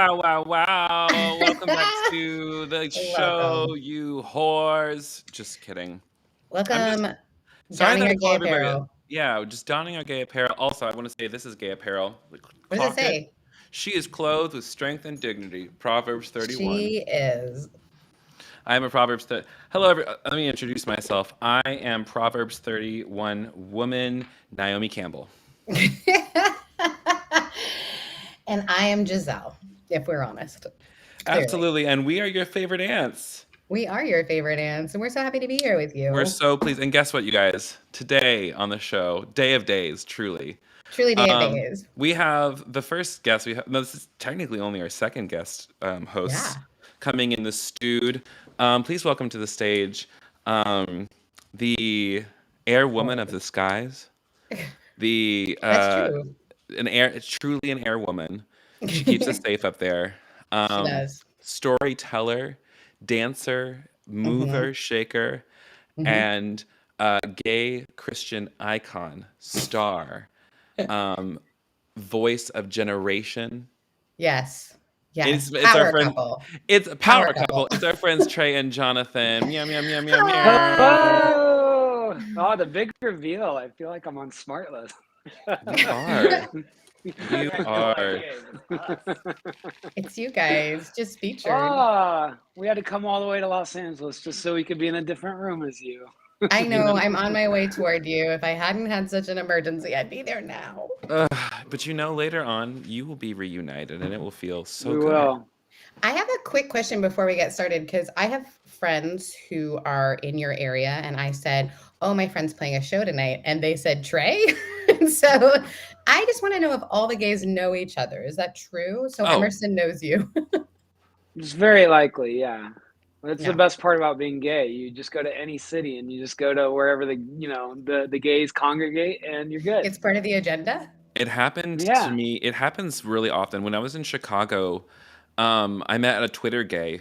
Wow, wow, wow. Welcome back to the show, Welcome. you whores. Just kidding. I'm just Welcome, sorry donning that I your call gay everybody. apparel. Yeah, just donning our gay apparel. Also, I want to say this is gay apparel. What does it Clock it. say? She is clothed with strength and dignity. Proverbs 31. She is. I am a Proverbs. Hello, let me introduce myself. I am Proverbs 31 woman, Naomi Campbell. And I am Giselle, if we're honest. Clearly. Absolutely. And we are your favorite ants. We are your favorite ants, and we're so happy to be here with We're you. so pleased. And guess what, you guys? Today on the show, day of days, truly. Truly day of days. We have the first guest. No, this is technically only our second guest host Yeah. coming in the stewed. Please welcome to the stage the air woman of Oh, the skies, the that's true. truly an air woman. She keeps us safe up there. She Um, does. Storyteller, dancer, Hmm. mover, shaker, Hmm. and gay Christian icon, star, um, voice of generation. Yes. Yes. It's our Power friend. couple. It's a Power power couple. couple. It's our friends Trey and Jonathan. Meow meow meow meow Hi. meow. Hello! Oh, the big reveal. I feel like I'm on Smartless. You are. You I have no are. idea. It's us. It's you guys, just featured. Ah, we had to come all the way to Los Angeles just so we could be in a different room as you. I You know know. I'm on my way toward you. If I hadn't had such an emergency, I'd be there now. Uh, but you know, later on, you will be reunited, and it will feel so We good. will. I have a quick question before we get started because I have friends who are in your area, and I said, "Oh, my friend's playing a show tonight," and they said, "Trey." And so I just want to know if all the gays know each other. Is that true? So Oh, Emerson knows you. It's very likely, yeah. That's the Yeah, best part about being gay. You just go to any city and you just go to wherever the gays congregate and you're good. it's part of the agenda. it happened to Yeah. me. It happens really often. When I was in Chicago, I met a Twitter gay,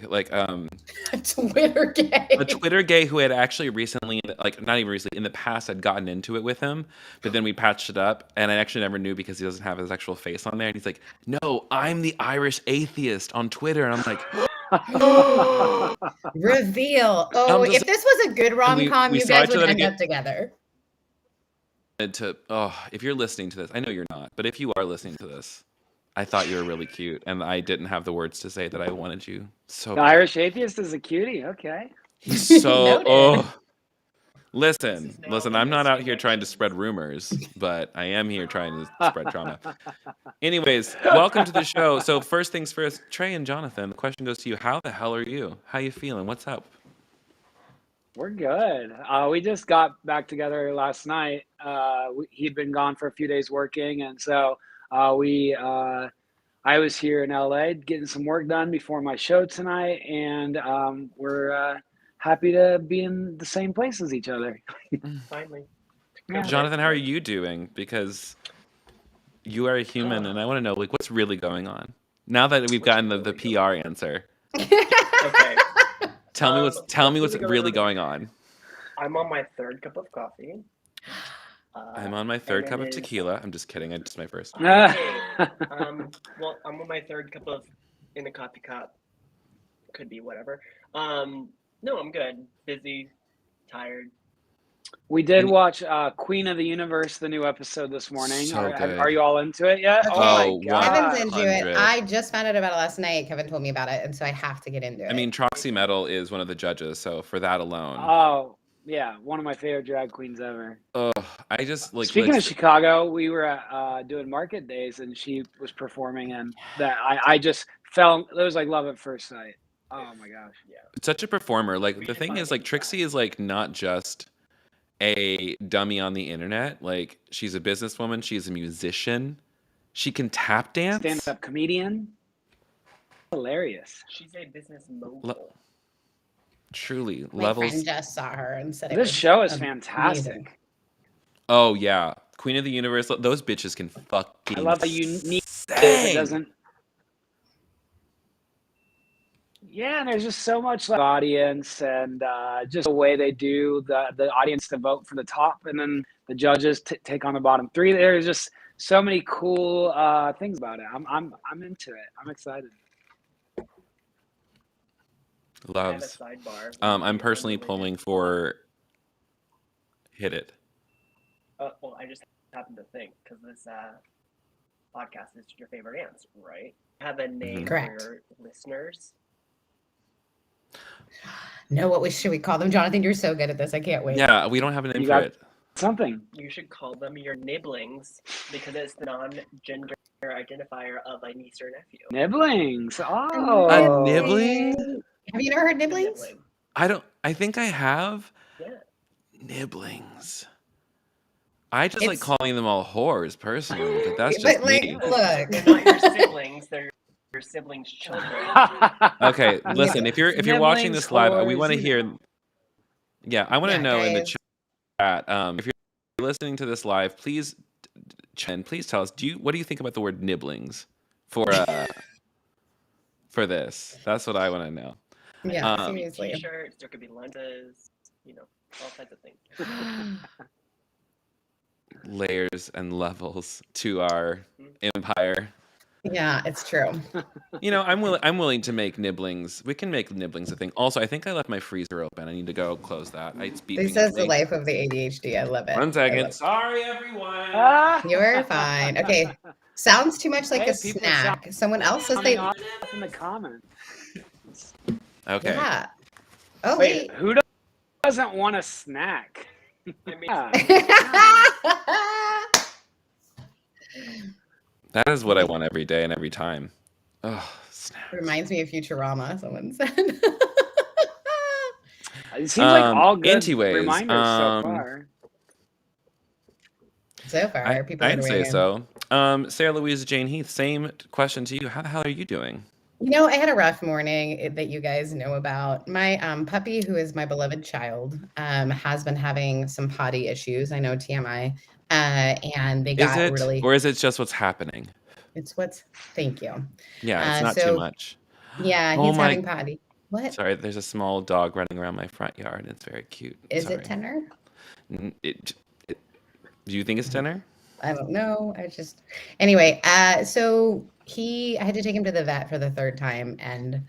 Twitter a gay. Twitter gay who had actually recently, like not even recently, in the past, had gotten into it with him, but then we patched it up, and I actually never knew because he doesn't have his actual face on there, and he's like, "No, I'm the Irish atheist on Twitter," and I'm like, Reveal. I'm Oh, just, if this was a good and rom com, we you saw guys each would other end again. up together. If you're listening to this, I know you're not, but if you are listening to this, I thought you were really cute, and I didn't have the words to say that I wanted you so The bad. Irish atheist is a cutie. Okay. He's so Noted. This is now listen. a I'm not out mystery here trying to next spread season. rumors, but I am here trying to spread drama. Anyways, welcome to the show. So first things first, Trey and Jonathan, the question goes to you. How the hell are you? How you feeling? What's up? We're good. We just got back together last night. He'd been gone for a few days working, and so I was here in LA getting some work done before my show tonight, and we're happy to be in the same place as each other. Finally. Yeah. Jonathan, how are you doing? Because you are a human, and I want to know like what's really going on. Now that we've What's gotten the really PR answer, Okay. tell me what's What's really really going on. I'm on my third cup of coffee. I'm on my And third it cup of is tequila. I'm just kidding. It's my first. okay. Well, I'm on my third cup of in a coffee cup. Could be whatever. No, I'm good. Busy, tired. We did And watch Queen of the Universe, the new episode this morning. so Are good. you all into it yet? Oh my Okay, Oh, Kevin's gosh. into it. 100. I just found out about it last night. Kevin told me about it, and so I have to get into I mean, it. Troxy Metal is one of the judges, so for that alone, Oh, yeah, one of my favorite drag queens ever. ugh, I just Speaking of Chicago, we were doing market days and she was performing, and that I just fell. It was like love at first sight. Oh my gosh. Yeah. such a performer. Like We the should thing is, finally like Trixie is like not just a dummy on the internet. Like she's a businesswoman. She's a musician. She can tap Stand dance. up comedian. Hilarious. She's a business Lo- mogul. Truly My friend levels. just saw her and said it This was show is amazing. fantastic. Oh yeah, Queen of the Universe. Those bitches can I fucking love how unique it is. It sing. doesn't. Yeah, and there's just so much like, audience and just the way they do the audience to vote for the top, and then the judges take on the bottom three. There's just so many cool things about it. I'm into it. I'm excited. I have a Loves. sidebar. I'm personally polling for hit it. Well, I just happened to think because this podcast is your favorite ants, right? Have a name Correct. for your listeners. No, should we call them? Jonathan, you're so good at this. I can't wait. Yeah, we don't have a name You for got it. something. You should call them your nibblings because it's the non-gender identifier of a niece or nephew. Nibblings. A Oh. nibbling? Have you never heard A nibblings? nibbling. I think I have. Yeah. Nibblings. I just like It's- calling them all whores personally, but that's But just like, me. look. They're not your siblings. They're your siblings' children. Okay, listen. If you're watching Nibblings, this live, we whores, want to you hear. know. Yeah, I want to Yeah, know in the guys. chat. If you're listening to this live, please tell us. What do you think about the word nibblings for this? That's what I want to know. Yeah, Um, seriously. T-shirts. There could be lenses. All kinds of things. Layers and levels to our empire. Yeah, it's true. I'm willing to make nibblings. We can make nibblings a thing. Also, I think I left my freezer open. I need to go close that. It's beeping. This is the life of the ADHD. I love it. 1 I second. love Sorry, everyone. it. You're fine. Okay. Sounds too much like Hey, a people snack. Someone else says Coming they. off in the comments. Okay. Yeah. Oh, Wait, wait. who doesn't want a snack? I mean, Yeah. That is what I want every day and every time. Oh, snap. Reminds me of Futurama, someone said. It seems like all good anyways, reminders so far. So far, people are I'd say doing so. Sarah Louise Jane Heath, same question to you. How the hell are you doing? I had a rough morning that you guys know about. My puppy, who is my beloved child, has been having some potty issues. I know TMI. And they got really. Or is it just what's happening? It's what's. Thank you. Yeah, it's not too much. Yeah, Oh he's my- having potty. What? Sorry, there's a small dog running around my front yard. It's very cute. Is Sorry. it tenor? Do you think it's tenor? I don't know. Anyway, so I had to take him to the vet for the third time, and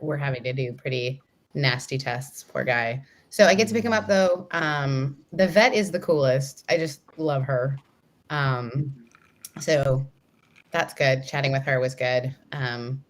we're having to do pretty nasty tests. Poor guy. So I get to pick him up though. The vet is the coolest. I just love her. So that's good. Chatting with her was good.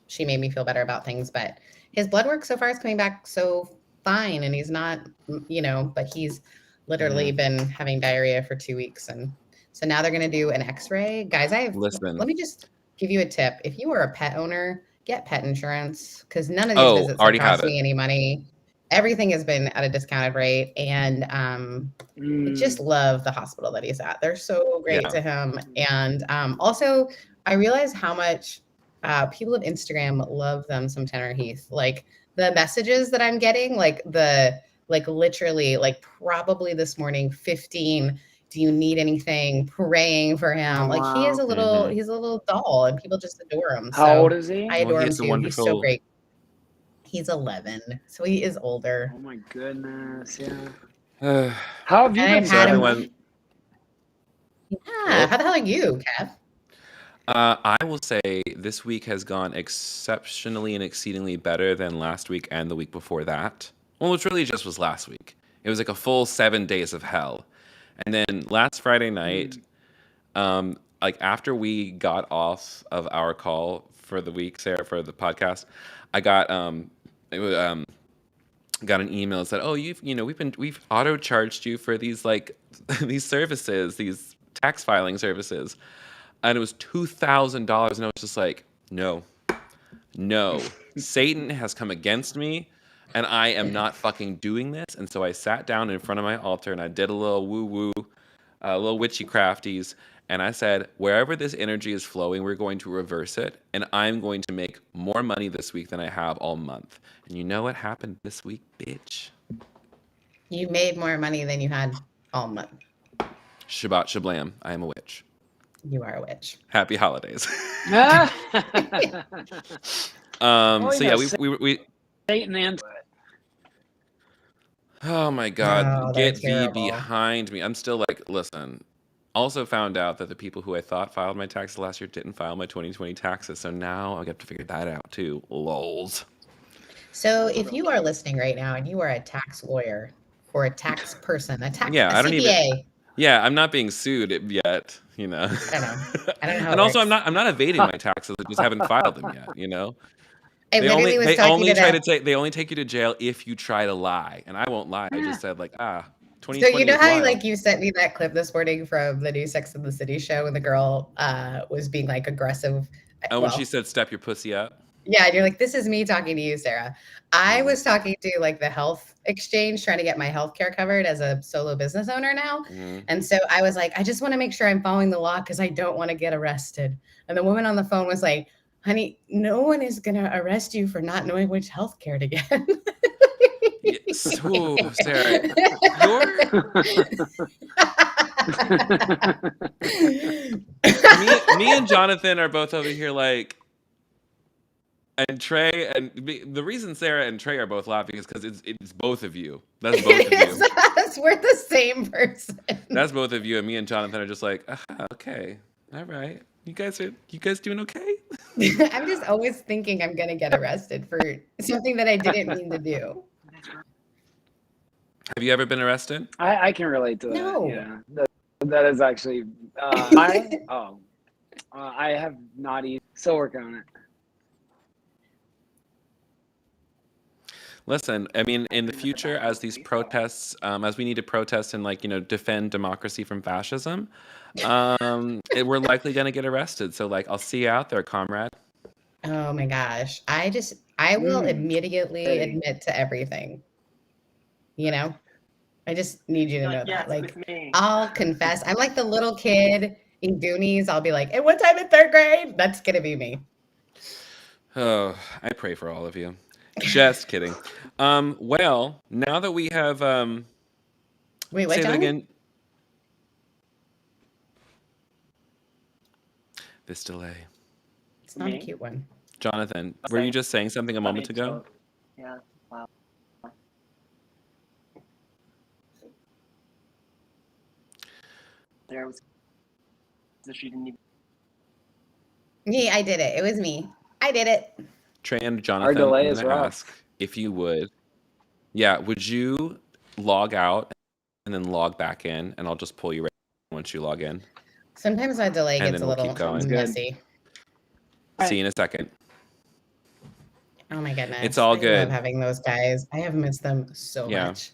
She made me feel better about things, but his blood work so far is coming back so fine, and he's not, but he's literally been having diarrhea for 2 weeks, and so now they're going to do an x-ray. Guys, Listen. let me just give you a tip. If you are a pet owner, get pet insurance, because none of these visits have cost me any money. Everything has been at a discounted rate, and I just love the hospital that he's at. They're so great to him. And also, I realize how much people at Instagram love them some Tenor Heath. Like the messages that I'm getting, literally, probably this morning, 15. Do you need anything? Praying for him. Wow. He is a little, he's a little doll, and people just adore him. How old is he? I adore him he's too. He's so great. He's 11, so he is older. Oh my goodness! Yeah. How have you And been? I've had him- Everyone, Yeah. How the hell are you, Kev? I will say this week has gone exceptionally and exceedingly better than last week and the week before that. Well, it really just was last week. It was like a full 7 days of hell. And then last Friday night, after we got off of our call for the week, Sarah, for the podcast, I got got an email that said, "Oh, we've auto charged you for these these services, these tax filing services," and it was $2,000, and I was just like, no, Satan has come against me, and I am not fucking doing this. And so I sat down in front of my altar and I did a little woo-woo, a little witchy crafties, and I said, wherever this energy is flowing, we're going to reverse it, and I'm going to make more money this week than I have all month. And you know what happened this week, bitch? You made more money than you had all month. Shabbat shablam, I am a witch. You are a witch. Happy holidays. Yeah. So yeah, we Satan and oh my God, Oh, they're get thee terrible. behind me. I'm still listen. Also found out that the people who I thought filed my taxes last year didn't file my 2020 taxes. So now I got to figure that out too. Lols. So if you are listening right now and you are a tax lawyer or a tax person, a Yeah, a I don't even. CPA, Yeah, I'm not being sued yet, you know. I don't know. I don't know how And it also, works. I'm not evading my taxes. I just haven't filed them yet, you know. I literally was talking to They only take you to jail if you try to lie, and I won't lie. I just said like, So 2020 you know was how wild. like you sent me that clip this morning from the new Sex and the City show when the girl was being like aggressive. Oh, when she Well, said "step your pussy up." yeah, and you're like, this is me talking to you, Sarah. I Mhm, was talking to like the health exchange, trying to get my healthcare covered as a solo business owner now. mhm. And so I was like, I just want to make sure I'm following the law because I don't want to get arrested. And the woman on the phone was like, honey, no one is going to arrest you for not knowing which healthcare to get. Yes. Ooh, Sarah, you're me and Jonathan are both over here like, and Trey the reason Sarah and Trey are both laughing is because it's both of you. That's both of It you. is us. We're the same person. That's both of you, and me and Jonathan are just like, okay, all right. You guys doing okay? I'm just always thinking I'm going to get arrested for something that I didn't mean to do. Have you ever been arrested? I can relate to that. No. Yeah, that is actually. I have not even. Still working on it. Listen, I mean, in the future, as these protests, as we need to protest and like defend democracy from fascism, we're likely going to get arrested. So like, I'll see you out there, comrade. Oh my gosh. I will immediately admit to everything. I just need you to know Yes, that. Like, with me. I'll confess. I'm like the little kid in Goonies. I'll be like, at one time in third grade, that's going to be me. Oh, I pray for all of you. Just kidding. Well, now that we have, Wait, what, say that Johnny? again. This delay. It's not a Me? cute one. Jonathan, were you just saying something a moment ago? Yeah. Wow. There was. So she didn't even. Me, I did it. It was me. I did it. Trey and Our Jonathan, delay I'm is going to rough. ask if you would. Yeah, would you log out and then log back in, and I'll just pull you right once you log in. Sometimes my delay And gets then a we'll keep little going. messy. See you in a second. Oh my goodness. It's all I good. love having those guys. I have missed them so Yeah. much.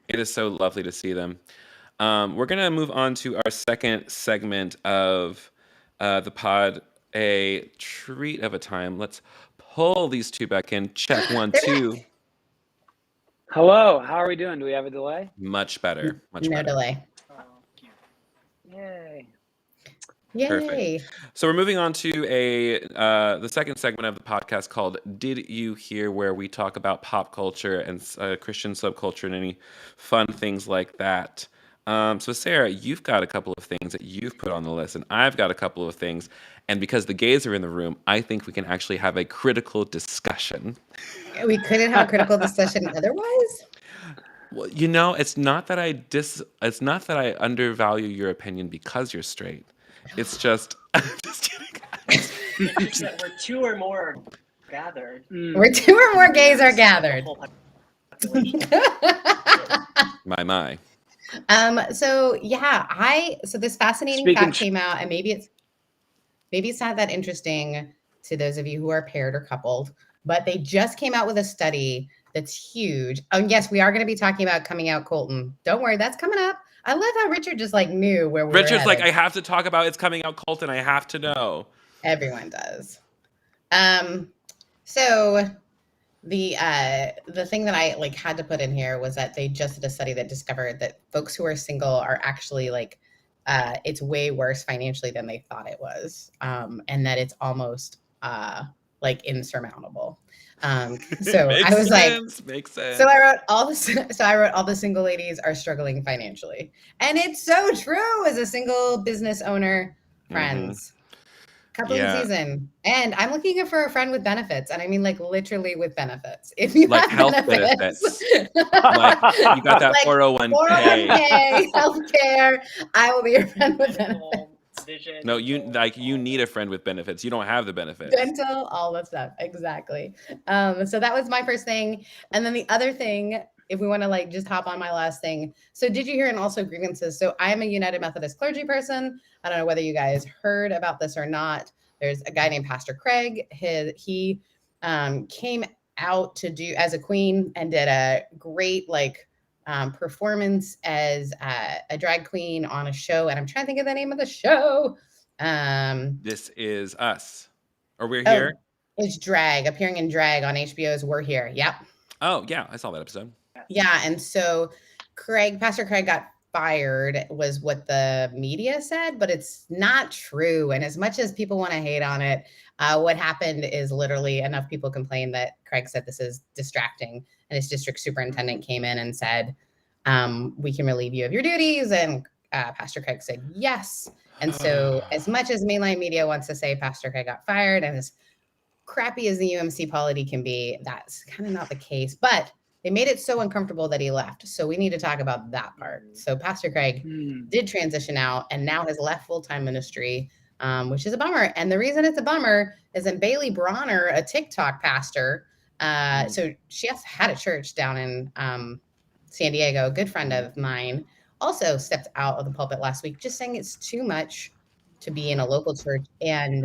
It is so lovely to see them. We're going to move on to our second segment of the pod, a treat of a time. Let's pull these two back in. Check 1, 2. Hello, how are we doing? Do we have a delay? Much better. Much No better. delay. Oh, cute. Yay. Yay. Perfect. So we're moving on to the second segment of the podcast called Did You Hear, where we talk about pop culture and Christian subculture and any fun things like that. So Sarah, you've got a couple of things that you've put on the list, and I've got a couple of things. And because the gays are in the room, I think we can actually have a critical discussion. We couldn't have a critical discussion otherwise. Well, it's not that I undervalue your opinion because you're straight. It's just just kidding. We're two or more gathered. Where two or more gays are gathered. The whole population. My. So yeah, so this fascinating fact came out, and maybe it's not that interesting to those of you who are paired or coupled, but they just came out with a study that's huge. Oh, yes, we are going to be talking about coming out, Colton. Don't worry, that's coming up. I love how Richard just like knew where we were Richard's like, headed. I have to talk about it's coming out, Colton. I have to know. Everyone does. So the thing that I like had to put in here was that they just did a study that discovered that folks who are single are actually like it's way worse financially than they thought it was, and that it's almost like insurmountable. So I was makes sense. So I wrote all the single ladies are struggling financially, and it's so true. As a single business owner, friends. Coupling season, and I'm looking for a friend with benefits, and I mean like literally with benefits. If you like have health benefits, like you got that like 401k, 401k, healthcare, I will be your friend with benefits. vision. No, you dental, like you all need that. a friend with benefits. You don't have the benefits. Dental, all the stuff. Exactly. So that was my first thing. And then the other thing, if we want to like just hop on my last thing. So did you hear, and also grievances? So I am a United Methodist clergy person. I don't know whether you guys heard about this or not. There's a guy named Pastor Craig. He came out to do as a queen and did a great like performance as a drag queen on a show. And I'm trying to think of the name of the show. This is us. Or we're Oh, here. it's drag, appearing in drag on HBO's We're Here. Yep. Oh, yeah, I saw that episode. Yeah. And so Pastor Craig got fired, was what the media said, but it's not true. And as much as people want to hate on it, what happened is literally enough people complained that Craig said this is distracting. And his district superintendent came in and said, we can relieve you of your duties. And Pastor Craig said yes. And so, as much as mainline media wants to say Pastor Craig got fired, and as crappy as the UMC polity can be, that's kind of not the case. But they made it so uncomfortable that he left. So we need to talk about that part. So Pastor Craig did transition out and now has left full-time ministry, which is a bummer. And the reason it's a bummer is that Bailey Bronner, a TikTok pastor, so she had a church down in San Diego, a good friend of mine, also stepped out of the pulpit last week, just saying it's too much to be in a local church and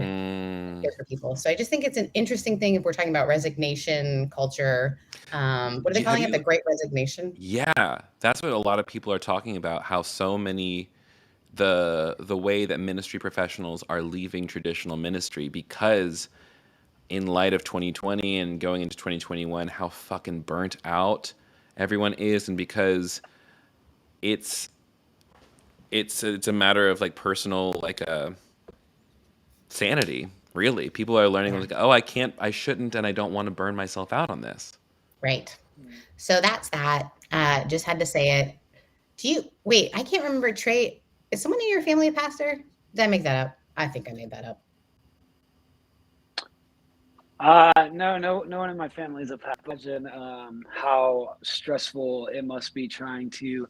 care for people. So I just think it's an interesting thing if we're talking about resignation culture. What are they calling it? The Great Resignation? Yeah, that's what a lot of people are talking about, how so many the way that ministry professionals are leaving traditional ministry because in light of 2020 and going into 2021, how fucking burnt out everyone is, and because it's a matter of like personal like sanity, really. People are learning like, oh, I shouldn't, and I don't want to burn myself out on this. Right. So that's that. Just had to say it. Wait, I can't remember, Trey. Is someone in your family a pastor? Did I make that up? I think I made that up. No one in my family is a pastor. Imagine how stressful it must be trying to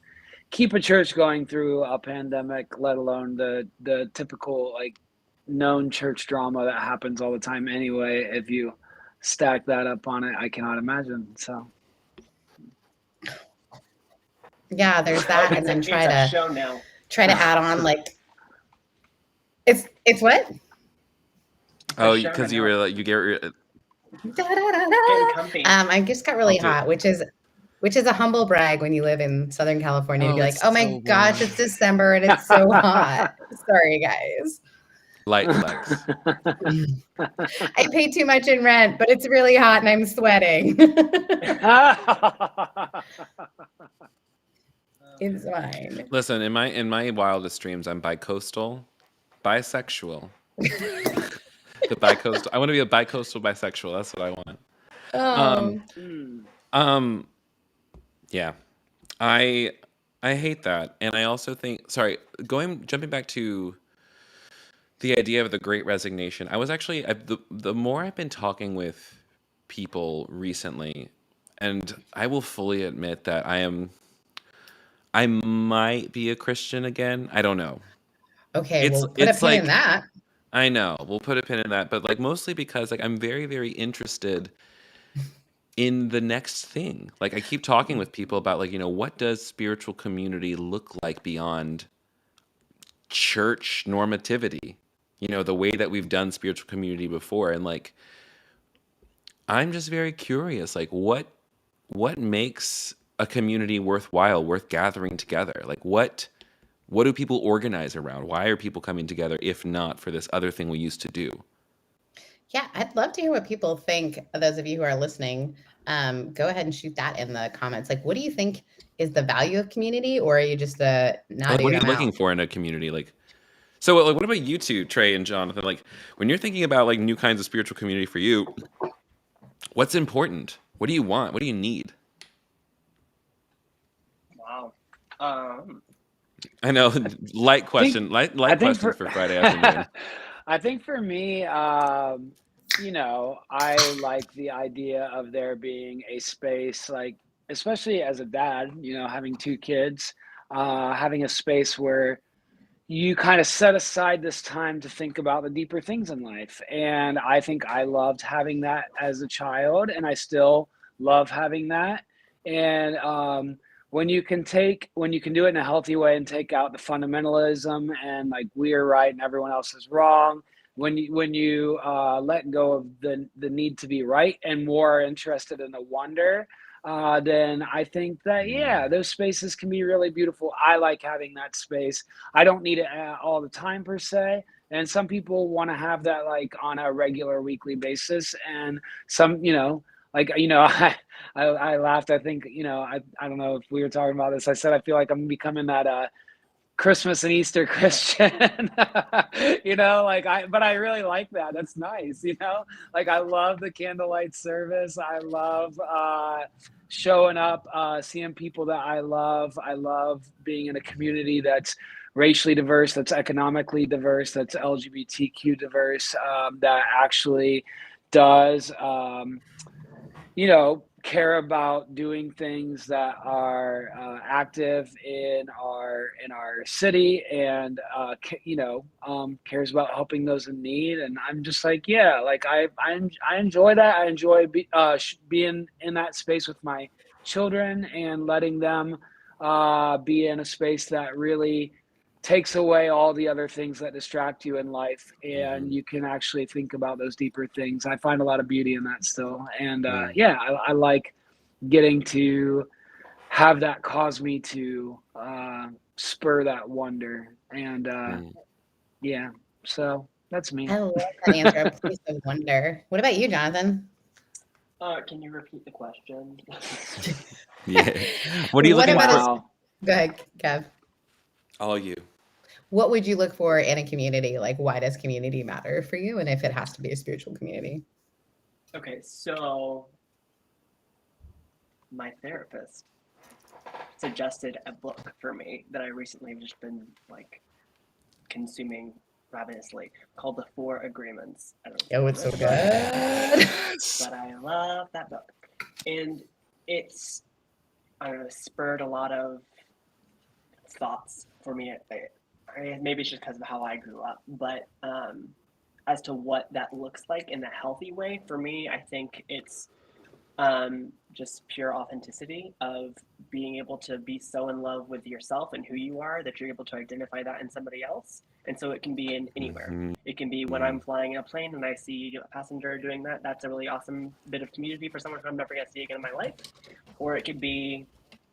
keep a church going through a pandemic, let alone the typical like known church drama that happens all the time anyway. If you stack that up on it, I cannot imagine. So yeah, there's that, and then try to add on like it's what? Oh, because you were like you get. I just got really hot, which is a humble brag when you live in Southern California to be like, oh my gosh, it's December and it's so hot. Sorry, guys. Light flex. I pay too much in rent, but it's really hot and I'm sweating. It's fine. Listen, in my wildest dreams, I'm bicoastal, bisexual. The bicoastal. I want to be a bicoastal bisexual. That's what I want. Yeah, I hate that, and I also think. Sorry, jumping back to the idea of the Great Resignation. I was actually the more I've been talking with people recently, and I will fully admit that I might be a Christian again. I don't know. Okay, we'll put a pin in that. I know. We'll put a pin in that, but like mostly because like I'm very, very interested in the next thing. Like I keep talking with people about like, what does spiritual community look like beyond church normativity? The way that we've done spiritual community before, and like I'm just very curious, like what makes a community worthwhile, worth gathering together? Like what do people organize around? Why are people coming together if not for this other thing we used to do? Yeah, I'd love to hear what people think. Those of you who are listening, go ahead and shoot that in the comments. Like, what do you think is the value of community, or are you just what are you looking for in a community? Like, so like, what about you two, Trey and Jonathan? Like, when you're thinking about like new kinds of spiritual community for you, what's important? What do you want? What do you need? Wow. I know, light question, light questions for Friday afternoon. I think for me, I like the idea of there being a space, like, especially as a dad, having two kids, having a space where, you kind of set aside this time to think about the deeper things in life. And I think I loved having that as a child, and I still love having that. And when you can do it in a healthy way and take out the fundamentalism and like we're right and everyone else is wrong, when you let go of the need to be right and more interested in the wonder, then I think that, yeah, those spaces can be really beautiful. I like having that space. I don't need it all the time per se. And some people want to have that like on a regular weekly basis. And some, I laughed. I think, I don't know if we were talking about this. I said, I feel like I'm becoming that Christmas and Easter Christian, but I really like that. That's nice, like I love the candlelight service. I love showing up, seeing people that I love. I love being in a community that's racially diverse, that's economically diverse, that's LGBTQ diverse, that actually does, care about doing things that are active in our city, and cares about helping those in need. And I'm just like, yeah, like I enjoy that. I enjoy being in that space with my children and letting them be in a space that really takes away all the other things that distract you in life, and you can actually think about those deeper things. I find a lot of beauty in that still. And I like getting to have that cause me to spur that wonder. And so that's me. I love that answer. A place of wonder. What about you, Jonathan? Can you repeat the question? Yeah. What are you What looking about for? Go ahead, Kev. All you. What would you look for in a community? Like, why does community matter for you? And if it has to be a spiritual community? Okay, so my therapist suggested a book for me that I recently have just been like consuming ravenously, called The Four Agreements. I don't know. Oh, it's so good. But I love that book. And it's, I don't know, spurred a lot of thoughts for me. Maybe it's just because of how I grew up, but as to what that looks like in a healthy way, for me, I think it's just pure authenticity of being able to be so in love with yourself and who you are that you're able to identify that in somebody else. And so it can be in anywhere. It can be when I'm flying in a plane and I see a passenger doing that. That's a really awesome bit of community for someone who I'm never going to see again in my life. Or it could be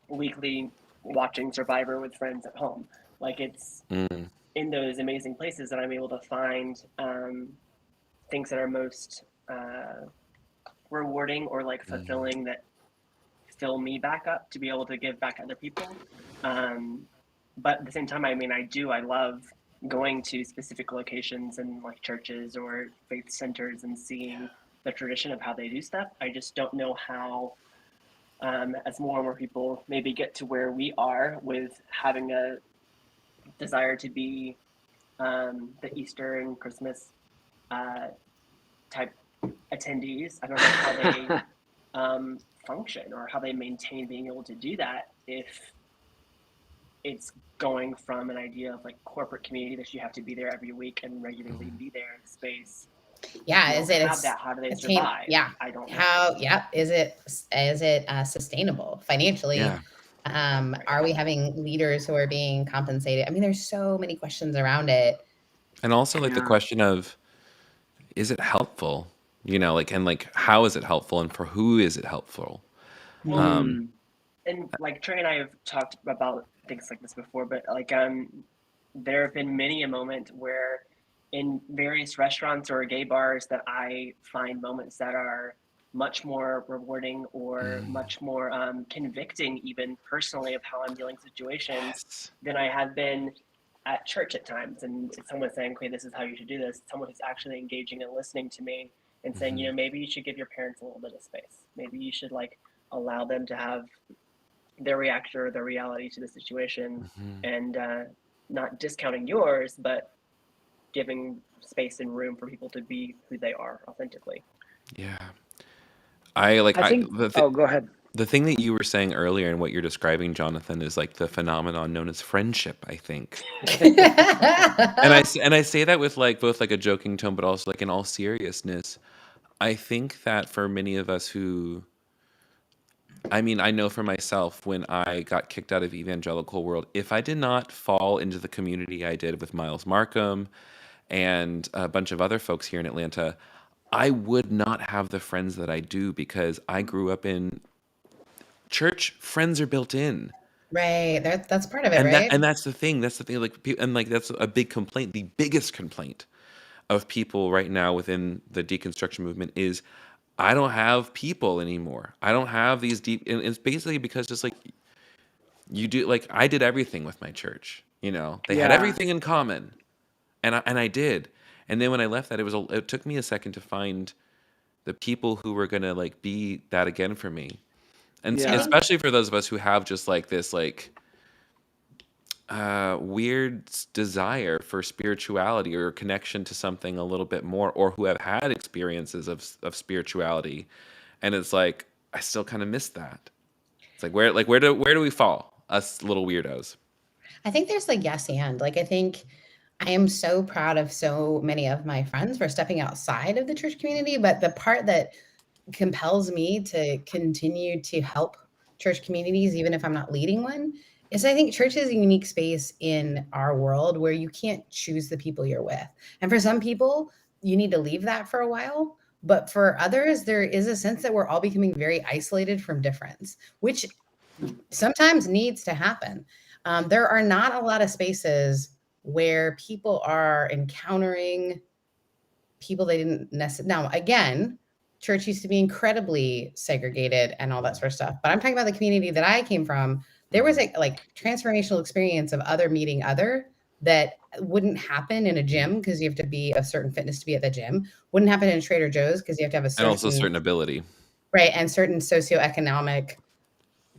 weekly watching Survivor with friends at home. Like it's in those amazing places that I'm able to find things that are most rewarding or like fulfilling, that fill me back up to be able to give back to other people. But at the same time, I mean, I love going to specific locations and like churches or faith centers and seeing the tradition of how they do stuff. I just don't know how, as more and more people maybe get to where we are with having a desire to be the Easter and Christmas type attendees. I don't know how they function or how they maintain being able to do that if it's going from an idea of like corporate community that you have to be there every week and regularly be there in space. Yeah, is it have that? How do they survive? Yeah, I don't know. How? Yeah, is it sustainable financially? Yeah. Are we having leaders who are being compensated? I mean, there's so many questions around it. And also like the question of, is it helpful? And how is it helpful and for who is it helpful? And like Trey and I have talked about things like this before, but like there have been many a moment where in various restaurants or gay bars that I find moments that are much more rewarding or much more convicting, even personally, of how I'm dealing with situations than I have been at church at times. And someone saying, okay, this is how you should do this. Someone who's actually engaging and listening to me and saying, maybe you should give your parents a little bit of space. Maybe you should like allow them to have their reaction or their reality to the situation, and not discounting yours, but giving space and room for people to be who they are authentically. Yeah. go ahead. The thing that you were saying earlier and what you're describing, Jonathan, is like the phenomenon known as friendship, I think. And I say that with like both like a joking tone, but also like in all seriousness. I think that for many of us who, I mean, I know for myself when I got kicked out of evangelical world, if I did not fall into the community I did with Miles Markham and a bunch of other folks here in Atlanta, I would not have the friends that I do because I grew up in church. Friends are built in. Right. That's part of it, right? And that's the thing. That's the thing. Like, and like that's a big complaint. The biggest complaint of people right now within the deconstruction movement is I don't have people anymore. I don't have these deep. And it's basically because just like you do, like I did everything with my church. You know, they had Yeah. everything in common, and I did. And then when I left that, it took me a second to find the people who were gonna like be that again for me, and I Yeah. think especially for those of us who have just like this like weird desire for spirituality or connection to something a little bit more, or who have had experiences of spirituality, and it's like I still kind of miss that. It's like where do we fall, us little weirdos? I think there's like yes and like I think I am so proud of so many of my friends for stepping outside of the church community, but the part that compels me to continue to help church communities, even if I'm not leading one, is I think church is a unique space in our world where you can't choose the people you're with. And for some people, you need to leave that for a while. But for others, there is a sense that we're all becoming very isolated from difference, which sometimes needs to happen. There are not a lot of spaces where people are encountering people they didn't necessarily. Now, again, church used to be incredibly segregated and all that sort of stuff. But I'm talking about the community that I came from. There was a like transformational experience of other meeting other that wouldn't happen in a gym because you have to be a certain fitness to be at the gym. Wouldn't happen in Trader Joe's because you have to have a And also certain certain ability. right and certain socioeconomic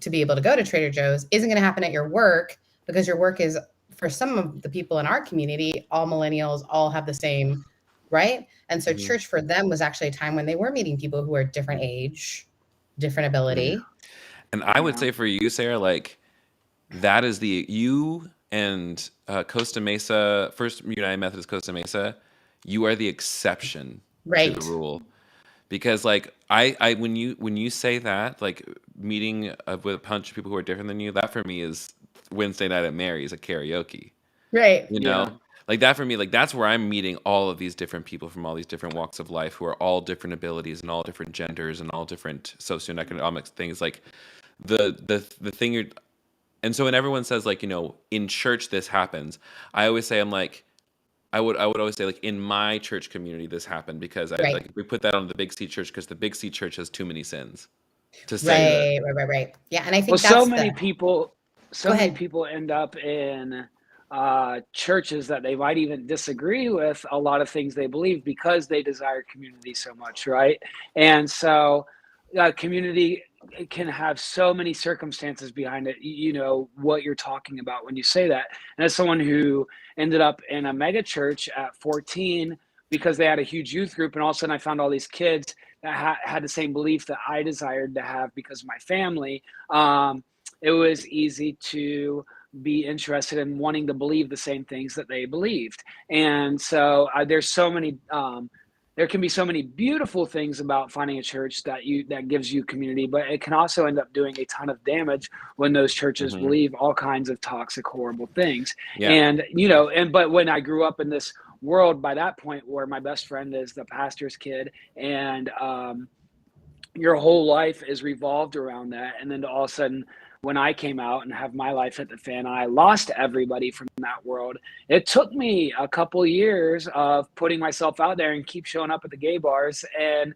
to be able to go to Trader Joe's. Isn't going to happen at your work because your work is for some of the people in our community, all millennials, all have the same, right? And so Mhm. church for them was actually a time when they were meeting people who are different age, different Yeah. ability. And I would Yeah. say for you, Sarah, like that is the you and Costa Mesa, First United Methodist Costa Mesa, you are the exception to the Right. rule. Because like I when you say that, like meeting with a bunch of people who are different than you, that for me is Wednesday night at Mary's at karaoke. Right. You know, Yeah. like that for me, like that's where I'm meeting all of these different people from all these different walks of life who are all different abilities and all different genders and all different socioeconomic things. Like the thing you're, and so when everyone says like, you know, in church this happens, I always say I'm like I would always say like in my church community this happened because I Right. like we put that on the Big C church because the Big C church has too many sins to say that. Right. Yeah. And I Well, think that's the so go many ahead. people end up in churches that they might even disagree with a lot of things they believe because they desire community so much, right? And so, community can have so many circumstances behind it. You know what you're talking about when you say that. And as someone who ended up in a mega church at 14 because they had a huge youth group, and all of a sudden I found all these kids that had the same belief that I desired to have because of my family. It was easy to be interested in wanting to believe the same things that they believed. And so there's so many there can be so many beautiful things about finding a church that gives you community, but it can also end up doing a ton of damage when those churches Hmm. believe all kinds of toxic, horrible things. Yeah. And you know, but when I grew up in this world by that point where my best friend is the pastor's kid, and your whole life is revolved around that, and then all of a sudden when I came out and have my life hit the fan, I lost everybody from that world. It took me a couple years of putting myself out there and keep showing up at the gay bars and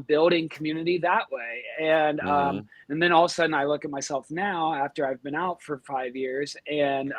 building community that way. Hmm. And then all of a sudden I look at myself now after I've been out for 5 years and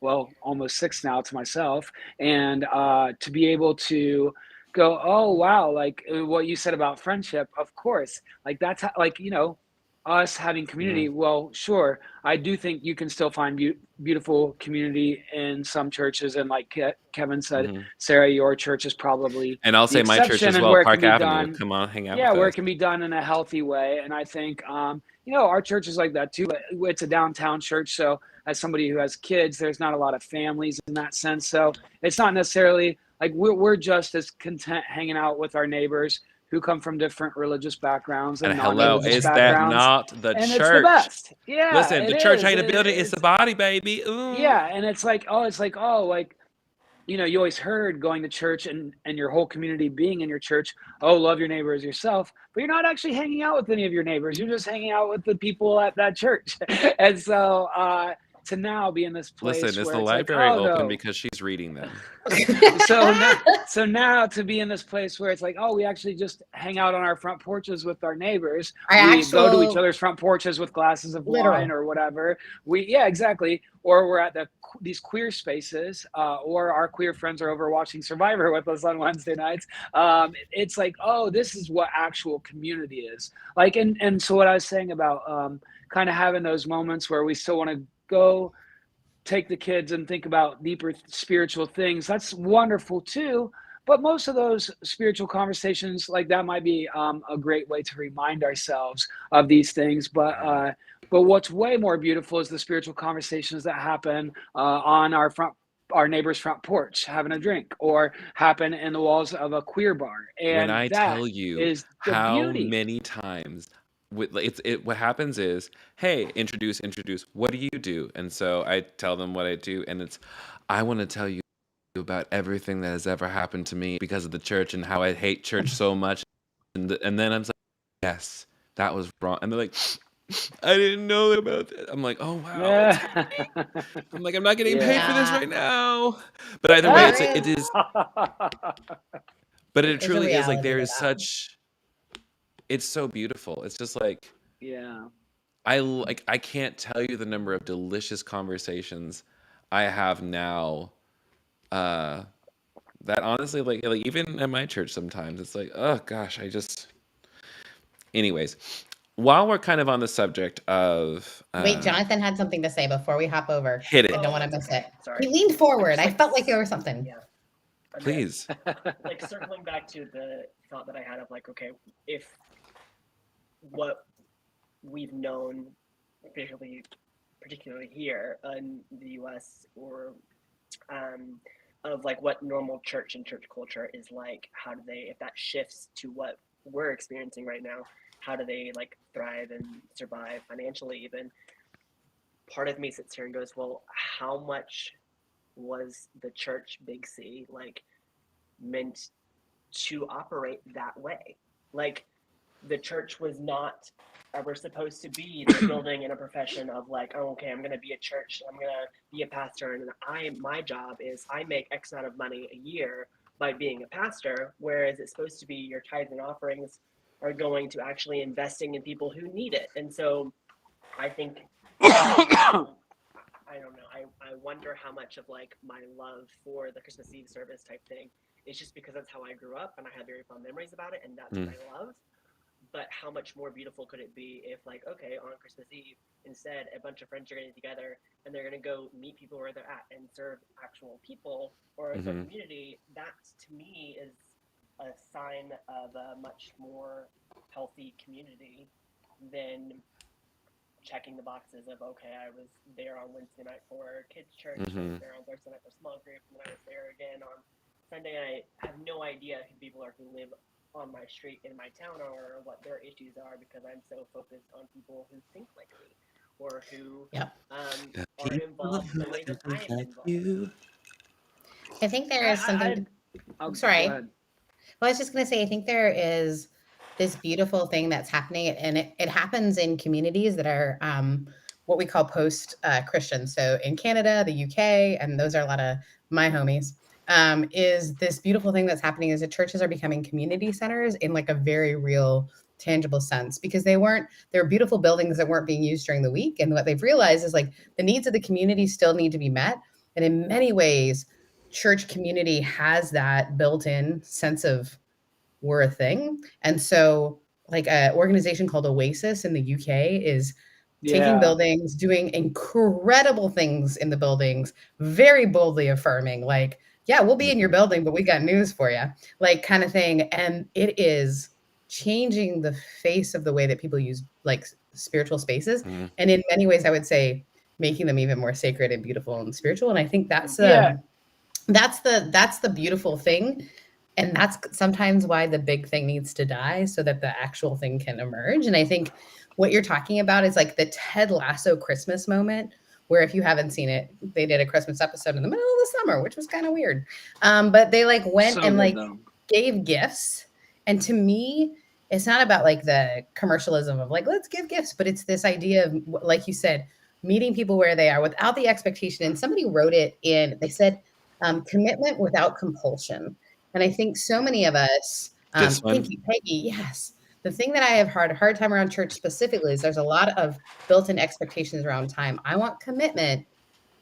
well, almost six now to myself, and to be able to go, oh wow, like what you said about friendship, of course, like that's how, like, you know, us having community, well, sure, I do think you can still find beautiful community in some churches, and like Kevin said, Sarah, your church is probably And I'll the say my church exception, as and well, where it can Park be Avenue. done, Come on, hang out yeah, with where us. it can be done in a healthy way. And I think, our church is like that too. It's a downtown church, so as somebody who has kids, there's not a lot of families in that sense. So it's not necessarily like we're just as content hanging out with our neighbors who come from different religious backgrounds and And hello, non-religious is that backgrounds, not the and it's the church? best. Yeah, Listen, it the church is. ain't a building, it's the body, baby. Ooh. Yeah, and it's like, like, you always heard going to church and your whole community being in your church, oh, love your neighbor as yourself, but you're not actually hanging out with any of your neighbors. You're just hanging out with the people at that church. And so to now be in this place Listen, is where the it's library like, oh, open no. because she's reading them? So now to be in this place where it's like, oh, we actually just hang out on our front porches with our neighbors. We go to each other's front porches with glasses of wine or whatever. Yeah, exactly. Or we're at these queer spaces, or our queer friends are over watching Survivor with us on Wednesday nights. It's like, oh, this is what actual community is like. And so what I was saying about kind of having those moments where we still want to go take the kids and think about deeper spiritual things, that's wonderful too. But most of those spiritual conversations, like that, might be a great way to remind ourselves of these things. But what's way more beautiful is the spiritual conversations that happen on our neighbor's front porch, having a drink, or happen in the walls of a queer bar. And When I that tell you is the how beauty. many times what happens is, hey, introduce, what do you do? And so I tell them what I do, and it's, I want to tell you about everything that has ever happened to me because of the church and how I hate church so much. And then I'm like, yes, that was wrong. And they're like, I didn't know about that. I'm like, oh wow, it's happening. I'm like, I'm not getting paid for this right now. But either way, it is. But it truly is like, there is such. It's so beautiful. It's just like, yeah. I can't tell you the number of delicious conversations I have now. That honestly, like even at my church, sometimes it's like, oh gosh, Anyways, while we're kind of on the subject of, wait, Jonathan had something to say before we hop over. Hit it. I don't want to miss it. Sorry. He leaned forward. I felt like there was something. Yeah. Please. Like circling back to the thought that I had of like, okay, if what we've known, particularly here in the U.S. or of like what normal church and church culture is like, how do they, if that shifts to what we're experiencing right now, how do they like thrive and survive financially even? Part of me sits here and goes, well, how much was the church, big C, like meant to operate that way? Like the church was not ever supposed to be the building in a profession of like, oh, okay, I'm going to be a church, I'm going to be a pastor, and my job is I make X amount of money a year by being a pastor, whereas it's supposed to be your tithes and offerings are going to actually investing in people who need it. And so I think, I don't know, I wonder how much of like my love for the Christmas Eve service type thing is just because that's how I grew up and I have very fond memories about it and that's what I love. But how much more beautiful could it be if, like, okay, on Christmas Eve, instead, a bunch of friends are getting together and they're going to go meet people where they're at and serve actual people or the community? That, to me, is a sign of a much more healthy community than checking the boxes of, okay, I was there on Wednesday night for kids' church, I was there on Thursday night for small group, and then I was there again on Sunday night. I have no idea who people are who live on my street in my town or what their issues are because I'm so focused on people who think like me or who are involved in the way that I am involved. I think there is something. Sorry. Well, I was just going to say, I think there is this beautiful thing that's happening, and it happens in communities that are what we call post-Christian. So in Canada, the UK, and those are a lot of my homies. Is this beautiful thing that's happening is that churches are becoming community centers in like a very real, tangible sense, because they were beautiful buildings that weren't being used during the week. And what they've realized is like the needs of the community still need to be met. And in many ways, church community has that built-in sense of we're a thing. And so like a organization called Oasis in the UK is taking Yeah. buildings, doing incredible things in the buildings, very boldly affirming, like, yeah, we'll be in your building, but we got news for you, like kind of thing. And it is changing the face of the way that people use like spiritual spaces. Mhm. And in many ways, I would say making them even more sacred and beautiful and spiritual. And I think that's Yeah. that's the beautiful thing. And that's sometimes why the big thing needs to die so that the actual thing can emerge. And I think what you're talking about is like the Ted Lasso Christmas moment, where if you haven't seen it, they did a Christmas episode in the middle of the summer, which was kind of weird. But they like went So and good like though. gave gifts. And to me, it's not about like the commercialism of like, let's give gifts, but it's this idea of, like you said, meeting people where they are without the expectation. And somebody wrote it in, they said, commitment without compulsion. And I think so many of us, This thank one. you, Peggy. Yes. The thing that I have had a hard time around church specifically is there's a lot of built-in expectations around time. I want commitment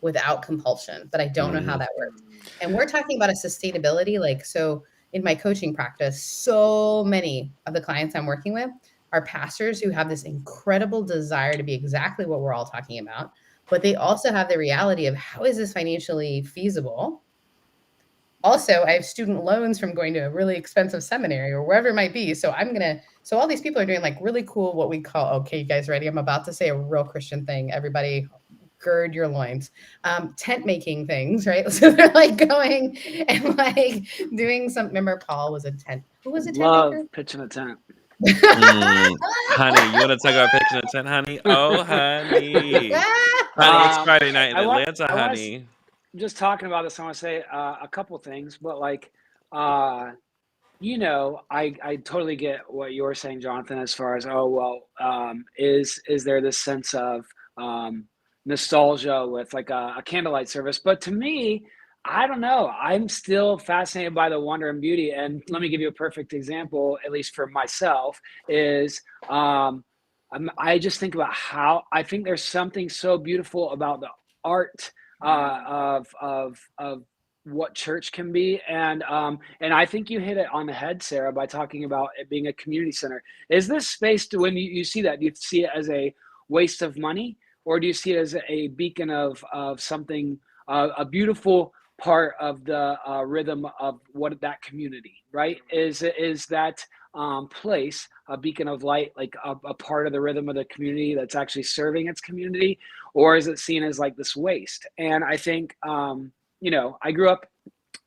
without compulsion, but I don't know how Mhm. that works. And we're talking about a sustainability, like, so in my coaching practice, so many of the clients I'm working with are pastors who have this incredible desire to be exactly what we're all talking about, but they also have the reality of how is this financially feasible? Also, I have student loans from going to a really expensive seminary or wherever it might be. So so all these people are doing like really cool, what we call, okay, you guys ready? I'm about to say a real Christian thing. Everybody gird your loins. Tent making things, right? So they're like going and like doing some, remember Paul was a tent, who was a tent Love maker? pitching a tent. Honey, you want to talk about pitching a tent, honey? Oh, honey. Honey, it's Friday night in Atlanta, I want to honey. just talking about this. I want to say a couple things, but like, I totally get what you're saying, Jonathan, as far as, oh, well, is there this sense of nostalgia with like a candlelight service? But to me, I don't know. I'm still fascinated by the wonder and beauty. And let me give you a perfect example, at least for myself, is I just think about how I think there's something so beautiful about the art of what church can be, and I think you hit it on the head, Sarah, by talking about it being a community center. Is this space, when you see that, do you see it as a waste of money, or do you see it as a beacon of something, a beautiful part of the rhythm of what that community, right? Is that place a beacon of light, like a part of the rhythm of the community that's actually serving its community, or is it seen as like this waste? And I think I grew up,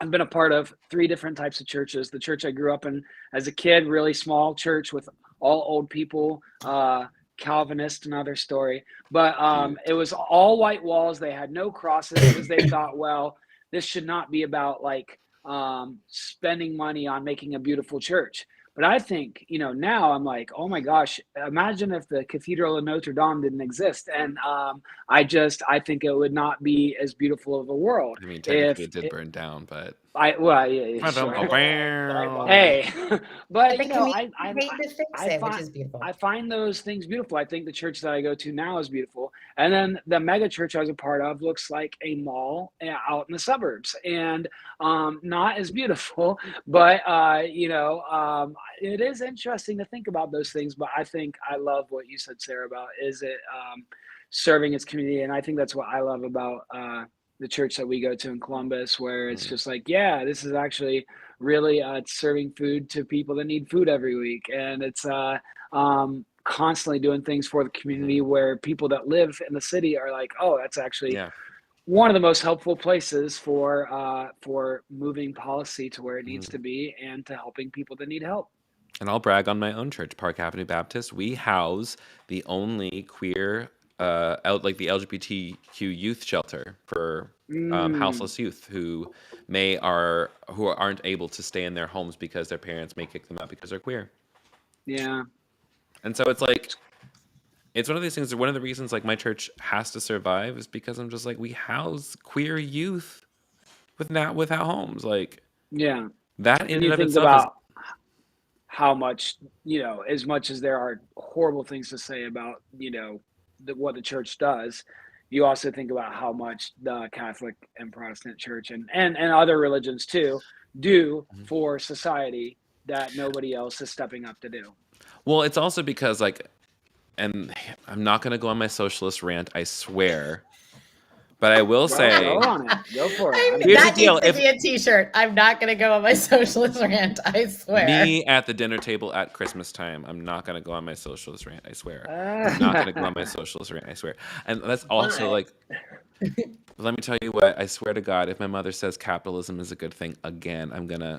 I've been a part of 3 different types of churches. The church I grew up in as a kid, really small church with all old people, Calvinist, another story. But it was all white walls. They had no crosses because they thought, well, this should not be about like spending money on making a beautiful church. But I think, now I'm like, oh my gosh, imagine if the Cathedral of Notre Dame didn't exist. And I think it would not be as beautiful of a world I mean, technically if it did burn down, but yeah, sure. Ba-dum-ba-bam. Hey, But but the community I paid to fix I it, which find is beautiful. I find those things beautiful. I think the church that I go to now is beautiful, and then the mega church I was a part of looks like a mall out in the suburbs, and not as beautiful. But it is interesting to think about those things. But I think I love what you said, Sarah, about is it serving its community, and I think that's what I love about the church that we go to in Columbus, where it's just like, yeah, this is actually really it's serving food to people that need food every week, and it's constantly doing things for the community where people that live in the city are like, oh, that's actually Yeah. one of the most helpful places for moving policy to where it needs to be and to helping people that need help. And I'll brag on my own church, Park Avenue Baptist. We house the only queer, like the LGBTQ youth shelter for Mm, houseless youth who who aren't able to stay in their homes because their parents may kick them out because they're queer. yeah. And so it's like it's one of these things. One of the reasons like my church has to survive is because I'm just like we house queer youth without homes. Like Yeah. that in And and you of think itself is about how much, as much as there are horrible things to say about, what the church does, you also think about how much the Catholic and Protestant church and other religions too do for society that nobody else is stepping up to do. Well, it's also because like, and I'm not gonna go on my socialist rant, I swear. But I will say, Go on it. Go for it. Here's the That deal, needs to be a T-shirt. I'm not going to go on my socialist rant. I swear. me at the dinner table at Christmas time, I'm not gonna go on my socialist rant, I swear. I'm not gonna go on my socialist rant, I swear. And that's also Why? like, let me tell you what, I swear to God, if my mother says capitalism is a good thing again, I'm gonna.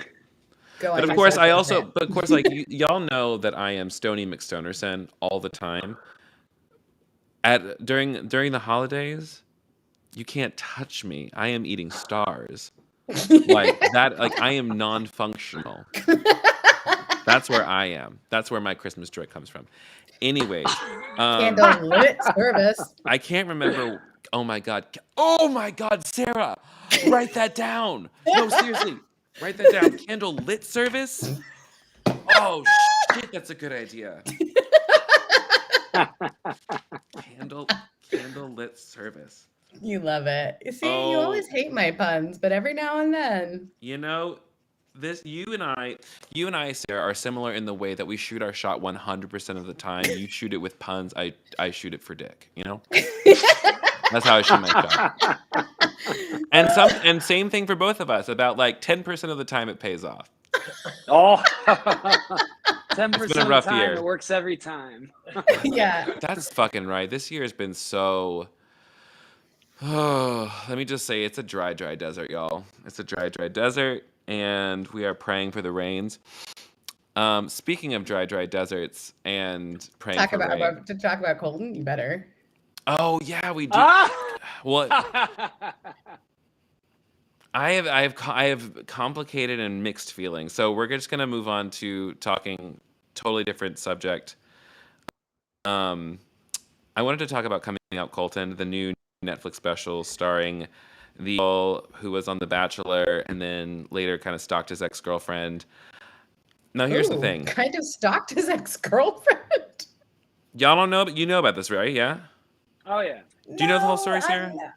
Go But on of my course, socialist rant. like y'all know that I am Stony McStonerson all the time. During the holidays, you can't touch me. I am eating stars. Like that, like I am non-functional. That's where I am. That's where my Christmas joy comes from. Anyways, Candle lit service. I can't remember. Oh my god. Oh my god, Sarah, write that down. No, seriously, write that down. Candle lit service. Oh shit, that's a good idea. Candle lit service. You love it. See, you Oh. always hate my puns, but every now and then. You know, you and I, Sarah, are similar in the way that we shoot our shot 100% of the time. You shoot it with puns. I shoot it for dick. You know, that's how I shoot my shot. And same thing for both of us. About like 10% of the time, it pays off. Oh, 10% It's been a of the rough time, year. it works every time. Yeah. That's fucking right. This year has been so. Oh, let me just say, it's a dry desert, y'all. It's a dry desert, and we are praying for the rains. Speaking of dry deserts and praying Talk for rain. about to talk about Colton. You better. Oh yeah, we do. Ah! Well, I have complicated and mixed feelings. So we're just gonna move on to talking totally different subject. I wanted to talk about Coming Out Colton, the new Netflix special starring the girl who was on The Bachelor and then later kind of stalked his ex-girlfriend. Now here's the Ooh, thing. kind of stalked his ex-girlfriend. Y'all don't know, but you know about this, right? Yeah? Oh, yeah. Do you know the whole story, No, Sarah? I-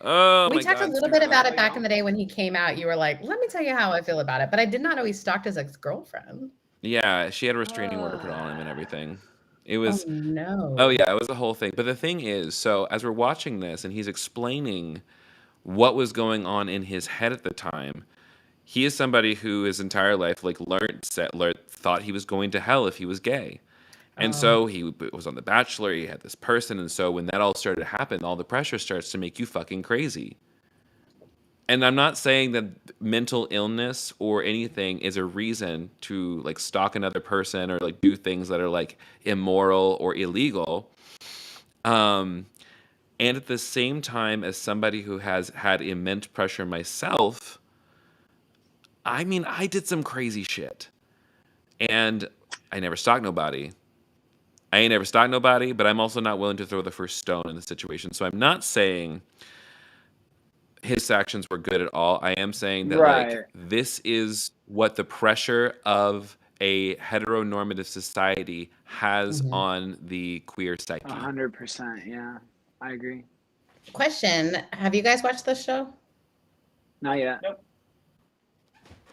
Oh we my talked God, a little Sarah. bit about it Oh, back yeah. in the day when he came out. You were like, "Let me tell you how I feel about it," but I did not know he stalked his ex-girlfriend. Yeah, she had a restraining order put on him and everything. It was, Oh no. oh yeah, it was a whole thing. But the thing is, so as we're watching this and he's explaining what was going on in his head at the time, he is somebody who his entire life like thought he was going to hell if he was gay. And so he was on The Bachelor, he had this person, and so when that all started to happen, all the pressure starts to make you fucking crazy. And I'm not saying that mental illness or anything is a reason to like stalk another person or like do things that are like immoral or illegal. And at the same time, as somebody who has had immense pressure myself, I mean, I did some crazy shit. And I never stalked nobody. I ain't never stalked nobody, but I'm also not willing to throw the first stone in the situation. So I'm not saying his actions were good at all. I am saying that Right. like this is what the pressure of a heteronormative society has Mhm. on the queer psyche. 100%. Yeah. I agree. Question: have you guys watched this show? Not yet.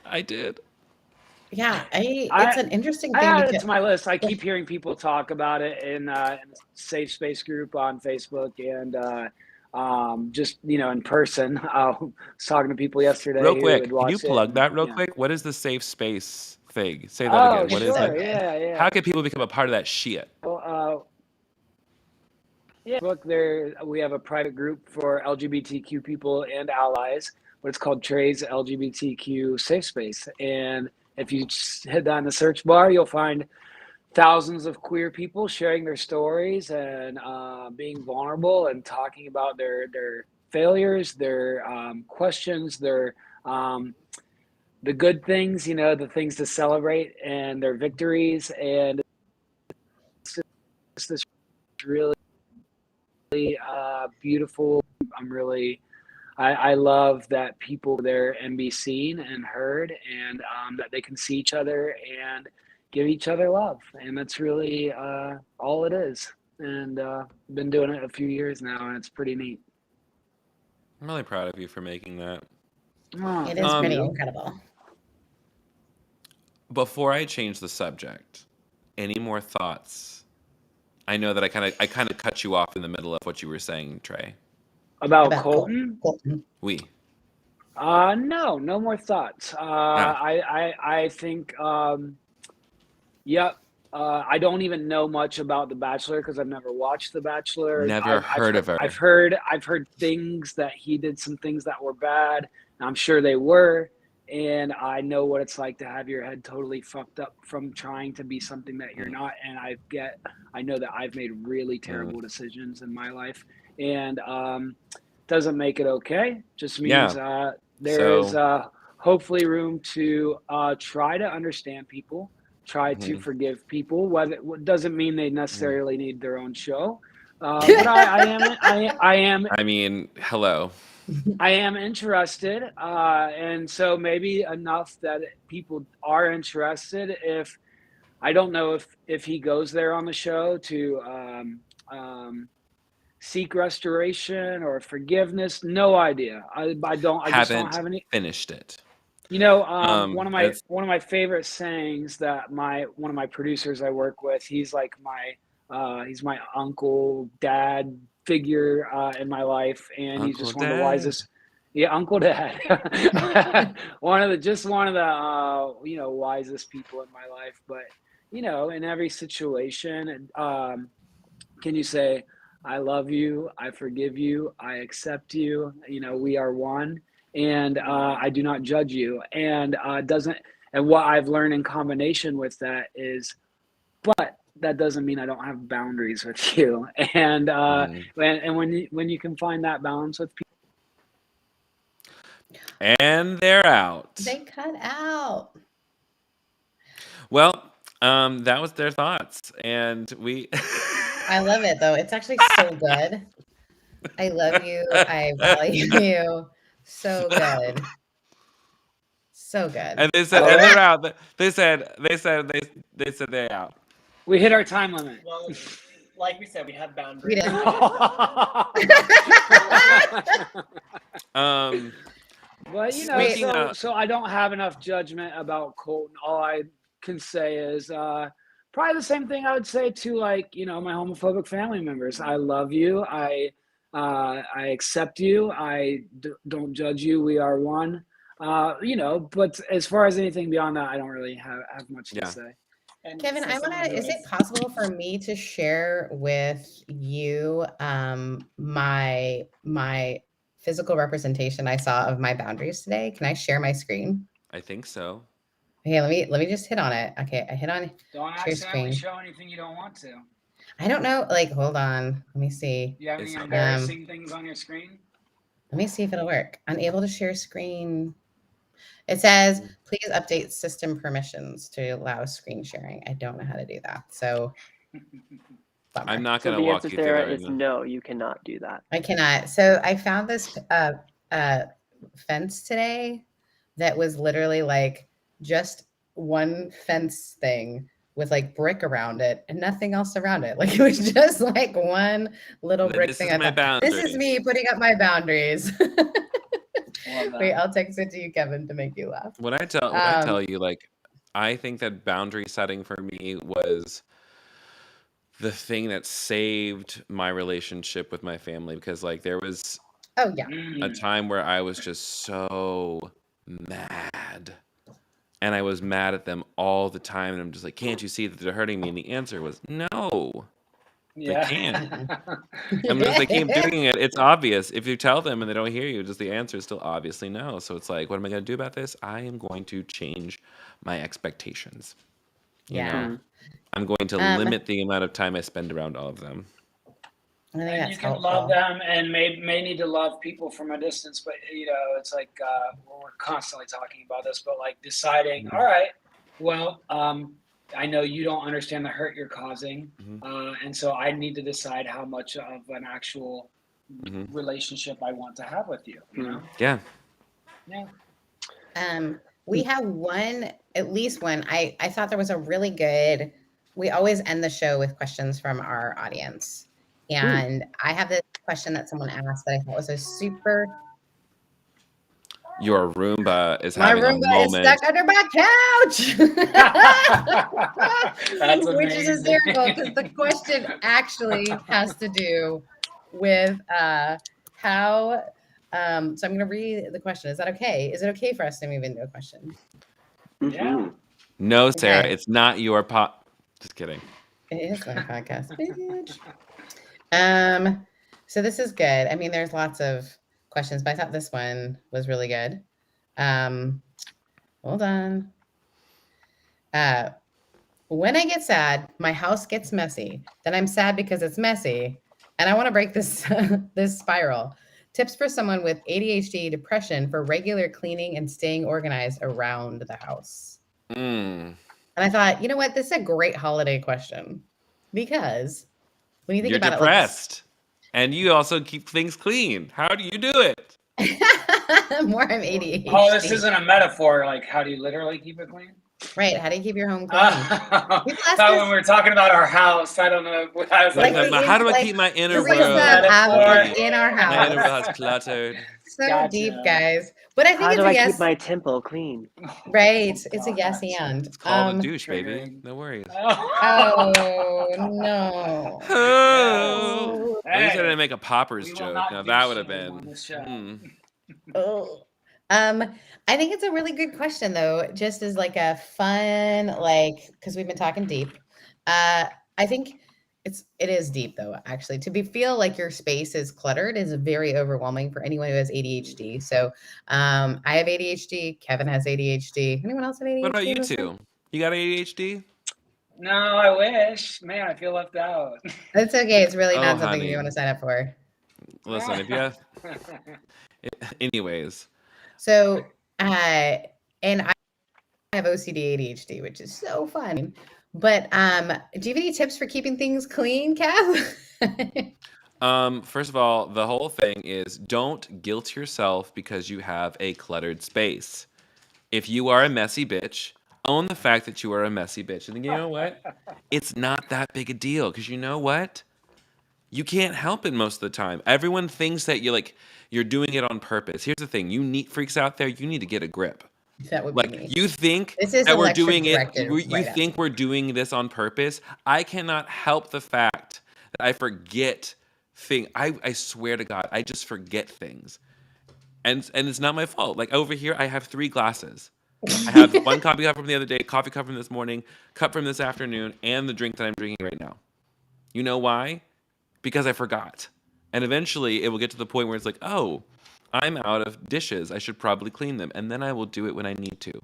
I did. Yeah, it's an interesting I thing added it because to my list. I keep hearing people talk about it in the safe space group on Facebook and just in person. I was talking to people yesterday Real who quick, had can you watched it. plug that real Yeah. quick? What is the safe space thing? Say that Oh, again. What is sure. it? Yeah. How can people become a part of that shit? Well, book there we have a private group for LGBTQ people and allies, but it's called Trey's LGBTQ Safe Space. And if you just hit that in the search bar, you'll find thousands of queer people sharing their stories and being vulnerable and talking about their failures, their questions, their the good things, the things to celebrate, and their victories. And it's just this really beautiful. I love that people there and be seen and heard, and that they can see each other and give each other love, and that's really all it is. And been doing it a few years now, and it's pretty neat. I'm really proud of you for making that. Oh, it is pretty incredible. Before I change the subject, any more thoughts? I know that I kind of cut you off in the middle of what you were saying, Trey. About About Colton? Colton. We. No more thoughts. I think, yep. I don't even know much about The Bachelor because I've never watched The Bachelor. Never heard of her. I've heard things that he did some things that were bad. And I'm sure they were, and I know what it's like to have your head totally fucked up from trying to be something that you're not. And I know that I've made really terrible decisions in my life, and doesn't make it okay. Just means there is hopefully room to try to understand people, try to forgive people. Whether it doesn't mean they necessarily need their own show, but I am. I mean, hello. I am interested, and so maybe enough that people are interested. If I don't know if he goes there on the show to seek restoration or forgiveness, no idea. I just don't have any. Finished it. You know, one it's- of my favorite sayings that one of my producers I work with, he's like he's my uncle, dad figure in my life, and he's just one of the wisest. Yeah, Uncle Dad. one of the wisest people in my life. But in every situation, can you say, I love you, I forgive you, I accept you, we are one, and I do not judge you. And what I've learned in combination with that is, but that doesn't mean I don't have boundaries with you. And when you can find that balance with people. And they're out. They cut out. Well, that was their thoughts, and we. I love it though. It's actually so good. I love you. I value you. So good. So good. And they said, and they're out. They said they're out. We hit our time limit. Well, like we said, we have We boundaries. didn't. But so I don't have enough judgment about Colton. All I can say is probably the same thing I would say to my homophobic family members. I love you. I accept you. I don't judge you. We are one. But as far as anything beyond that, I don't really have much to say. And Kevin, so is it possible for me to share with you my physical representation I saw of my boundaries today? Can I share my screen? I think so. Okay, let me just hit on it. Okay, I hit on Don't share accidentally screen. show anything you don't want to. I don't know. Like, hold on. Let me see. Do you have any embarrassing things on your screen? Let me see if it'll work. Unable to share screen. It says, please update system permissions to allow screen sharing. I don't know how to do that. So bummer. I'm not So going to the walk answer, you through Sarah, that is right now. no, you cannot do that. I cannot. So I found this fence today that was literally like just one fence thing with like brick around it and nothing else around it. Like it was just like one little brick This thing. is my This is me putting up my boundaries. Wait, I'll text it to you, Kevin, to make you laugh. When I tell you, like, I think that boundary setting for me was the thing that saved my relationship with my family, because like there was Oh yeah. a time where I was just so mad, and I was mad at them all the time, and I'm just like, can't you see that they're hurting me? And the answer was no. Yeah. They can't. I'm just, they keep doing it. It's obvious. If you tell them and they don't hear you, just the answer is still obviously no. So it's like, what am I going to do about this? I am going to change my expectations. You know? I'm going to limit the amount of time I spend around all of them. I think And that's you can helpful. love them and may need to love people from a distance, but it's like we're constantly talking about this, but like deciding, all right, well, I know you don't understand the hurt you're causing, and so I need to decide how much of an actual relationship I want to have with you. You know? Yeah. Yeah. We have at least one. I thought there was a really good. We always end the show with questions from our audience, and I have this question that someone asked that I thought was a super. Your Roomba is My having a Roomba is moment. stuck under my couch. That's Which is amazing. hysterical because the question actually has to do with how. So I'm going to read the question. Is that okay? Is it okay for us to move into a question? Yeah. No, Sarah, Okay. it's not your Just kidding. It is my podcast, bitch. So this is good. I mean, there's lots of questions, but I thought this one was really good. Hold on. When I get sad, my house gets messy. Then I'm sad because it's messy, and I want to break this this spiral. Tips for someone with ADHD, depression for regular cleaning and staying organized around the house. Mm. And I thought, you know what? This is a great holiday question because when you think You're about depressed. And you also keep things clean. How do you do it? it, more I'm ADHD. Oh, this isn't a metaphor. Like, how do you literally keep it clean? Right. How do you keep your home clean? Thought People ask when us, we were talking about our house, I don't know. I was Like, like, how do I keep my inner Teresa, room I'm clean? in our My inner house. house cluttered. So Gotcha. deep, guys. But I think How it's do a I yes. keep my temple clean? Right. It's a God. yes and. It's called a douche, triggering. baby. No worries. Oh no. Oh. Yes. At least I Hey, didn't make a poppers we will joke. not Now douche that would have shame on been. this show. Oh. I think it's a really good question though, just as like a fun, like, because we've been talking deep. I think it is deep though, actually. Feel like your space is cluttered is very overwhelming for anyone who has ADHD. So I have ADHD, Kevin has ADHD. Anyone else have ADHD? What about you in this two? room? You got ADHD? No, I wish. Man, I feel left out. It's okay. It's really Oh, not something honey. you want to sign up for. Listen, if you have. Anyways. So, and I have OCD ADHD, which is so fun. But do you have any tips for keeping things clean, Cav? First of all, the whole thing is don't guilt yourself because you have a cluttered space. If you are a messy bitch, own the fact that you are a messy bitch. And you know what? It's not that big a deal because you know what? You can't help it most of the time. Everyone thinks that you're doing it on purpose. Here's the thing: you neat freaks out there, you need to get a grip. That would be me. Like you think This is that we're electric doing it. directive You right think we're doing this on purpose. I cannot help the fact that I forget things. I swear to God, I just forget things, and it's not my fault. Like over here, I have 3 glasses. I have one coffee cup from the other day, coffee cup from this morning, cup from this afternoon, and the drink that I'm drinking right now. You know why? Because I forgot. And eventually it will get to the point where it's like, oh, I'm out of dishes. I should probably clean them. And then I will do it when I need to.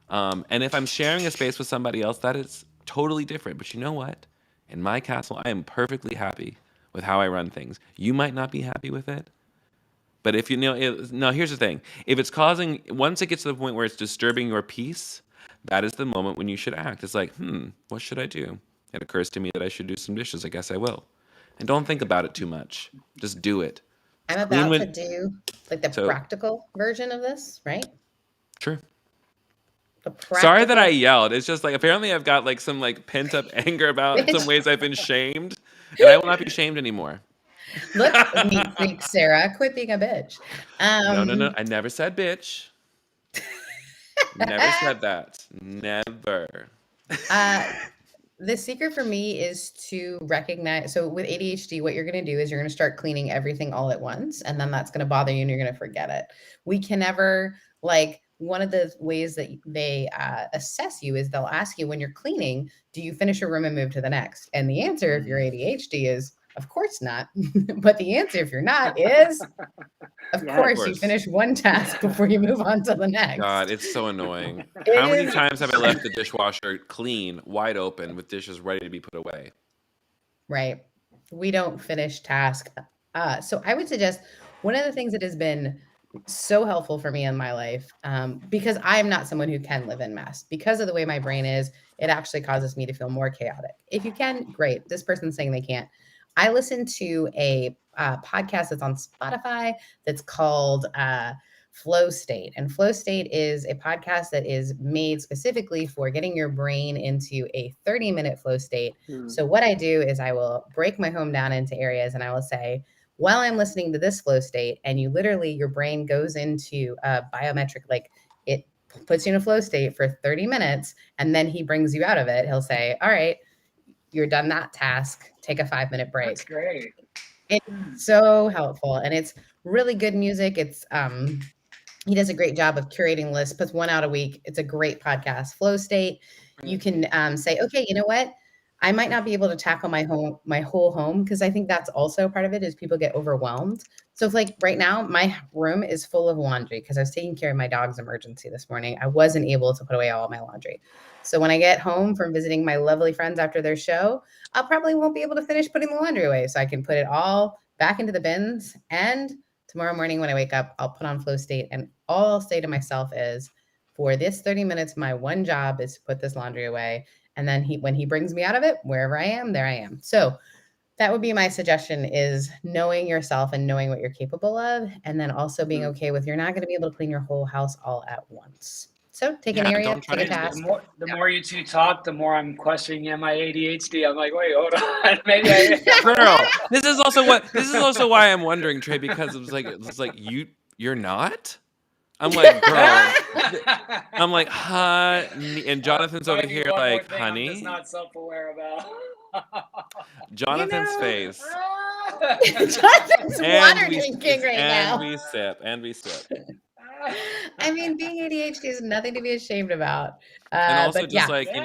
And if I'm sharing a space with somebody else, that is totally different. But you know what? In my castle, I am perfectly happy with how I run things. You might not be happy with it. But if you know, no, here's the thing. If it's once it gets to the point where it's disturbing your peace, that is the moment when you should act. It's like, what should I do? It occurs to me that I should do some dishes. I guess I will. And don't think about it too much. Just do it. I'm about to do like the practical version of this, right? Sure. Sorry that I yelled. It's just like apparently I've got like some like pent up anger about some ways I've been shamed, and I will not be shamed anymore. Look, neat freak Sarah, quit being a bitch. No. I never said bitch. Never said that. Never. The secret for me is to recognize. So with ADHD, what you're going to do is you're going to start cleaning everything all at once, and then that's going to bother you, and you're going to forget it. We can never one of the ways that they assess you is they'll ask you when you're cleaning, do you finish a room and move to the next? And the answer, if you're ADHD, is of course not. But the answer, if you're not, is of course you finish one task before you move on to the next. God, it's so annoying. How many times have I left the dishwasher clean, wide open, with dishes ready to be put away? Right. We don't finish tasks. So I would suggest one of the things that has been so helpful for me in my life, because I'm not someone who can live in mess. Because of the way my brain is, it actually causes me to feel more chaotic. If you can, great. This person's saying they can't. I listen to a podcast that's on Spotify that's called Flow State. And Flow State is a podcast that is made specifically for getting your brain into a 30-minute flow state. So what I do is I will break my home down into areas and I will say, while I'm listening to this flow state, and you literally, your brain goes into a biometric, like it puts you in a flow state for 30 minutes, and then he brings you out of it. He'll say, all right, you're done that task. Take a 5-minute break. That's great. It's so helpful, and it's really good music. It's he does a great job of curating lists, puts one out a week. It's a great podcast. Flow state. You can say, okay, you know what? I might not be able to tackle my whole home, because I think that's also part of it, is people get overwhelmed. So if, like, right now, my room is full of laundry because I was taking care of my dog's emergency this morning. I wasn't able to put away all my laundry. So when I get home from visiting my lovely friends after their show, I probably won't be able to finish putting the laundry away. So I can put it all back into the bins. And tomorrow morning when I wake up, I'll put on flow state, and all I'll say to myself is, for this 30 minutes, my one job is to put this laundry away. And then when he brings me out of it, wherever I am, there I am. So that would be my suggestion, is knowing yourself and knowing what you're capable of. And then also being okay with, you're not going to be able to clean your whole house all at once. So take an area, don't try take a to- task. The more you two talk, the more I'm questioning, am I ADHD? I'm like, wait, hold on. Maybe I Girl, this is also why I'm wondering, Trey, because it's like you're not? I'm like, girl. I'm like, honey, and Jonathan's over Might be here one more like, thing I'm honey. just not self-aware about. Jonathan's face. Jonathan's water we- drinking right and now. we sip. I mean, being ADHD is nothing to be ashamed about. And also but just yeah. like, I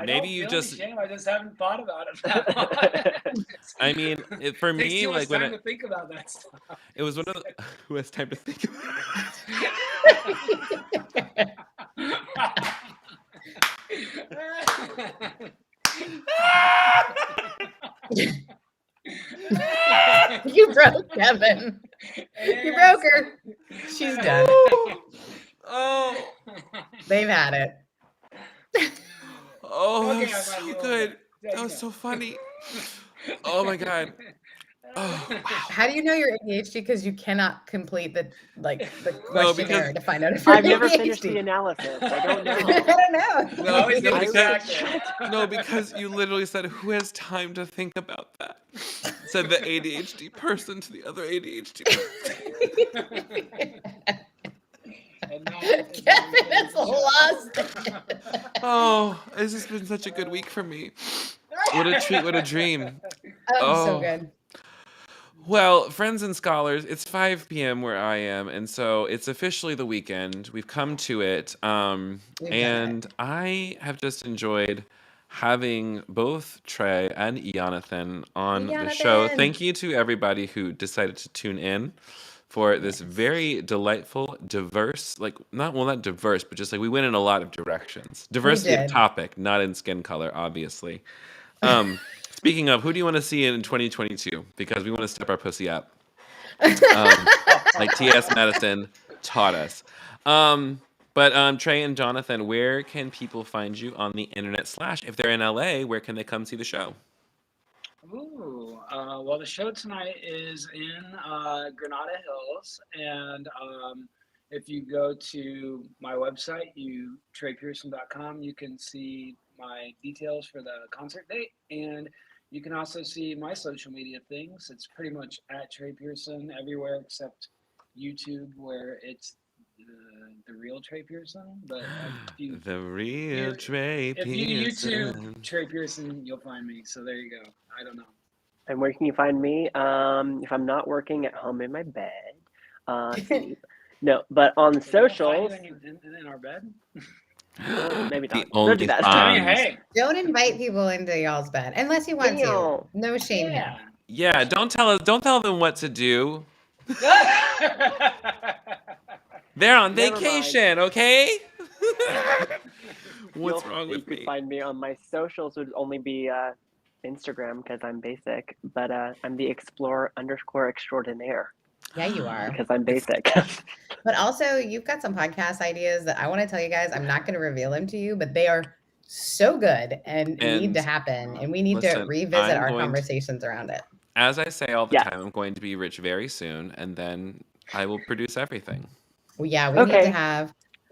maybe don't you feel just, any shame. I just haven't thought about it that much. I mean, for Takes me, too much like when time to think about that stuff. it was one of the, who has time to think You broke Kevin. You broke her. She's done. Oh, They've had it. oh, Okay, that was I might be so able good. to- That was so funny. Oh my God. Oh, wow. How do you know you're ADHD? Because you cannot complete the No, questionnaire because to find out if you're I've never ADHD. finished the analysis. I don't I know. don't know. No, always No, get because- distracted. No, because you literally said, who has time to think about that? Said the ADHD person to the other ADHD person. And now Kevin has lost it. Oh, this has been such a good week for me. What a treat, what a dream. Oh, so Oh. good. Well, friends and scholars, it's 5 p.m. where I am, and so it's officially the weekend. We've come to it. We've done And I have just enjoyed having both Trey and Jonathan on the show. Jonathan! Thank you to everybody who decided to tune in for this very delightful, diverse, not diverse, but just like we went in a lot of directions. Diversity of did. topic, not in skin color, obviously. Speaking of, who do you want to see in 2022? Because we want to step our pussy up. Like T.S. Madison taught us. But Trey and Jonathan, where can people find you on the internet / if they're in LA, where can they come see the show? Ooh, well, the show tonight is in Granada Hills, and if you go to my website, treypearson.com, you can see my details for the concert date, and you can also see my social media things. It's pretty much at Trey Pearson everywhere except YouTube, where it's the real Trey Pearson. But The real Trey if you Pearson. YouTube Trey Pearson, you'll find me. So there you go. I don't know. And where can you find me? If I'm not working at home in my bed, sleep. No, but on socials, In our bed. maybe The not. only Don't do that. time. I mean, hey. Don't invite people into y'all's bed unless you want to. Ew. No shame here. Yeah. Yeah, don't tell them what to do. They're on Never mind. vacation, okay? What's You'll- wrong you with could me? find me on my socials would only be Instagram because I'm basic, but I'm the explorer_extraordinaire Yeah, you are. because I'm basic. But also, you've got some podcast ideas that I want to tell you guys. I'm not going to reveal them to you, but they are so good and need to And, happen. And we need to listen, revisit I'm our going to- conversations around it. As I say all the Yes. time, I'm going to be rich very soon, and then I will produce everything. Well, yeah, we Okay.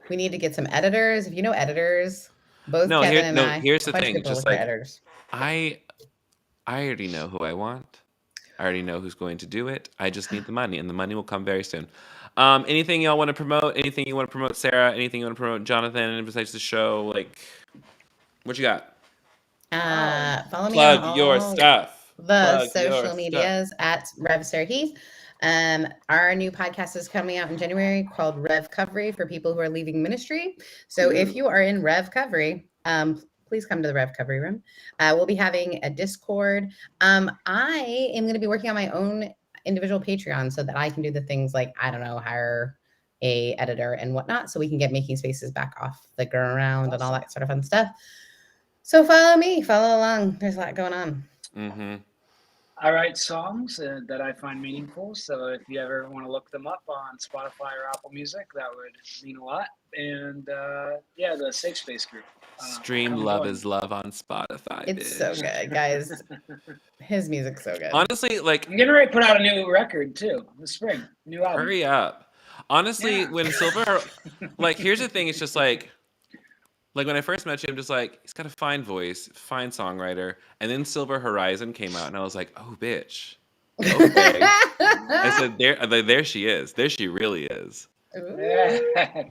need to get some editors. If you know editors, both No, Kevin here- and no, I. here's a the bunch of thing, people just look for like- editors. I already know who I want. I already know who's going to do it. I just need the money, and the money will come very soon. Anything y'all want to promote? Anything you want to promote, Sarah? Anything you want to promote, Jonathan? Besides the show, like, what you got? Follow me on Plug your all stuff. the Plug your social stuff. medias at Rev Sarah Heath. Our new podcast is coming out in January called Rev Covery for people who are leaving ministry. So if you are in Rev Covery, please come to the Rev Covery room. We'll be having a Discord. I am going to be working on my own individual Patreon so that I can do the things like, I don't know, hire a editor and whatnot, so we can get Making Spaces back off the ground and all that sort of fun stuff. So follow me, follow along. There's a lot going on. Mm-hmm. I write songs that I find meaningful. So if you ever want to look them up on Spotify or Apple Music, that would mean a lot. And yeah, the Safe Space group. Stream come Love join. Is Love on Spotify. It's bitch. so good, guys. His music's so good. Honestly, like, I'm getting ready to put out a new record too this spring. New album. hurry up. Honestly, Yeah. when Silver, like, here's the thing. It's just like when I first met you, I'm just like, he's got a fine voice, fine songwriter. And then Silver Horizon came out, and I was like, oh, bitch. Okay. I said, there she is. There she really is.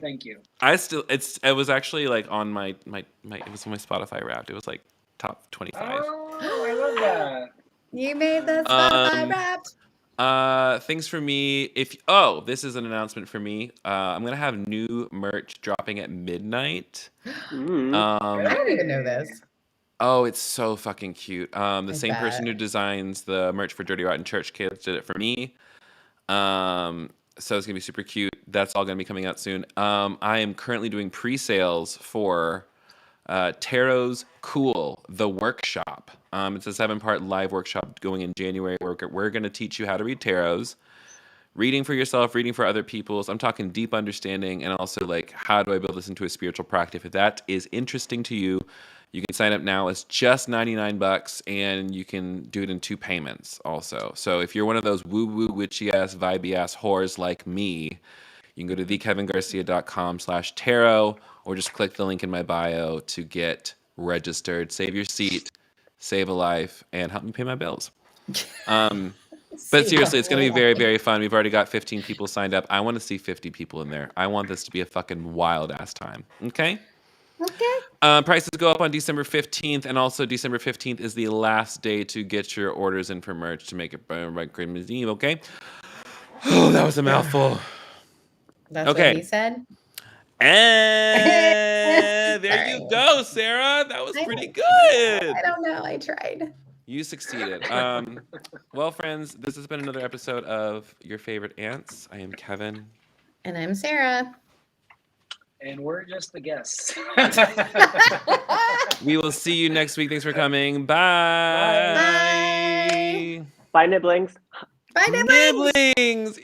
Thank you. It was actually like on my it was on my Spotify Wrapped. It was like top 25. Oh, I love that. You made that Spotify Wrapped. Things for me. This is an announcement for me. I'm gonna have new merch dropping at midnight. I don't even know this. Oh, it's so fucking cute. The I same person bet. who designs the merch for Dirty Rotten Church Kids did it for me. So it's gonna be super cute. That's all gonna be coming out soon. I am currently doing pre-sales for Tarot's Cool, the workshop. It's a 7-part live workshop going in January. We're gonna teach you how to read tarots, reading for yourself, reading for other people's. I'm talking deep understanding, and also like, how do I build this into a spiritual practice? If that is interesting to you, you can sign up now. It's just $99, and you can do it in 2 payments also. So if you're one of those woo-woo, witchy-ass, vibey-ass whores like me, you can go to thekevingarcia.com/tarot, or just click the link in my bio to get registered. Save your seat, save a life, and help me pay my bills. But seriously, it's going to be very, very fun. We've already got 15 people signed up. I want to see 50 people in there. I want this to be a fucking wild-ass time. Okay? Okay. Prices go up on December 15th, and also December 15th is the last day to get your orders in for merch to make it by Christmas Eve, okay? Oh, that was a mouthful. That's Okay. what he said. And there you go, Sarah. That was pretty good. I don't know. I tried. You succeeded. Well, friends, this has been another episode of Your Favorite Ants. I am Kevin. And I'm Sarah. And we're just the guests. We will see you next week. Thanks for coming. Bye. Bye. Bye, nibblings. Bye, nibblings. Nibblings.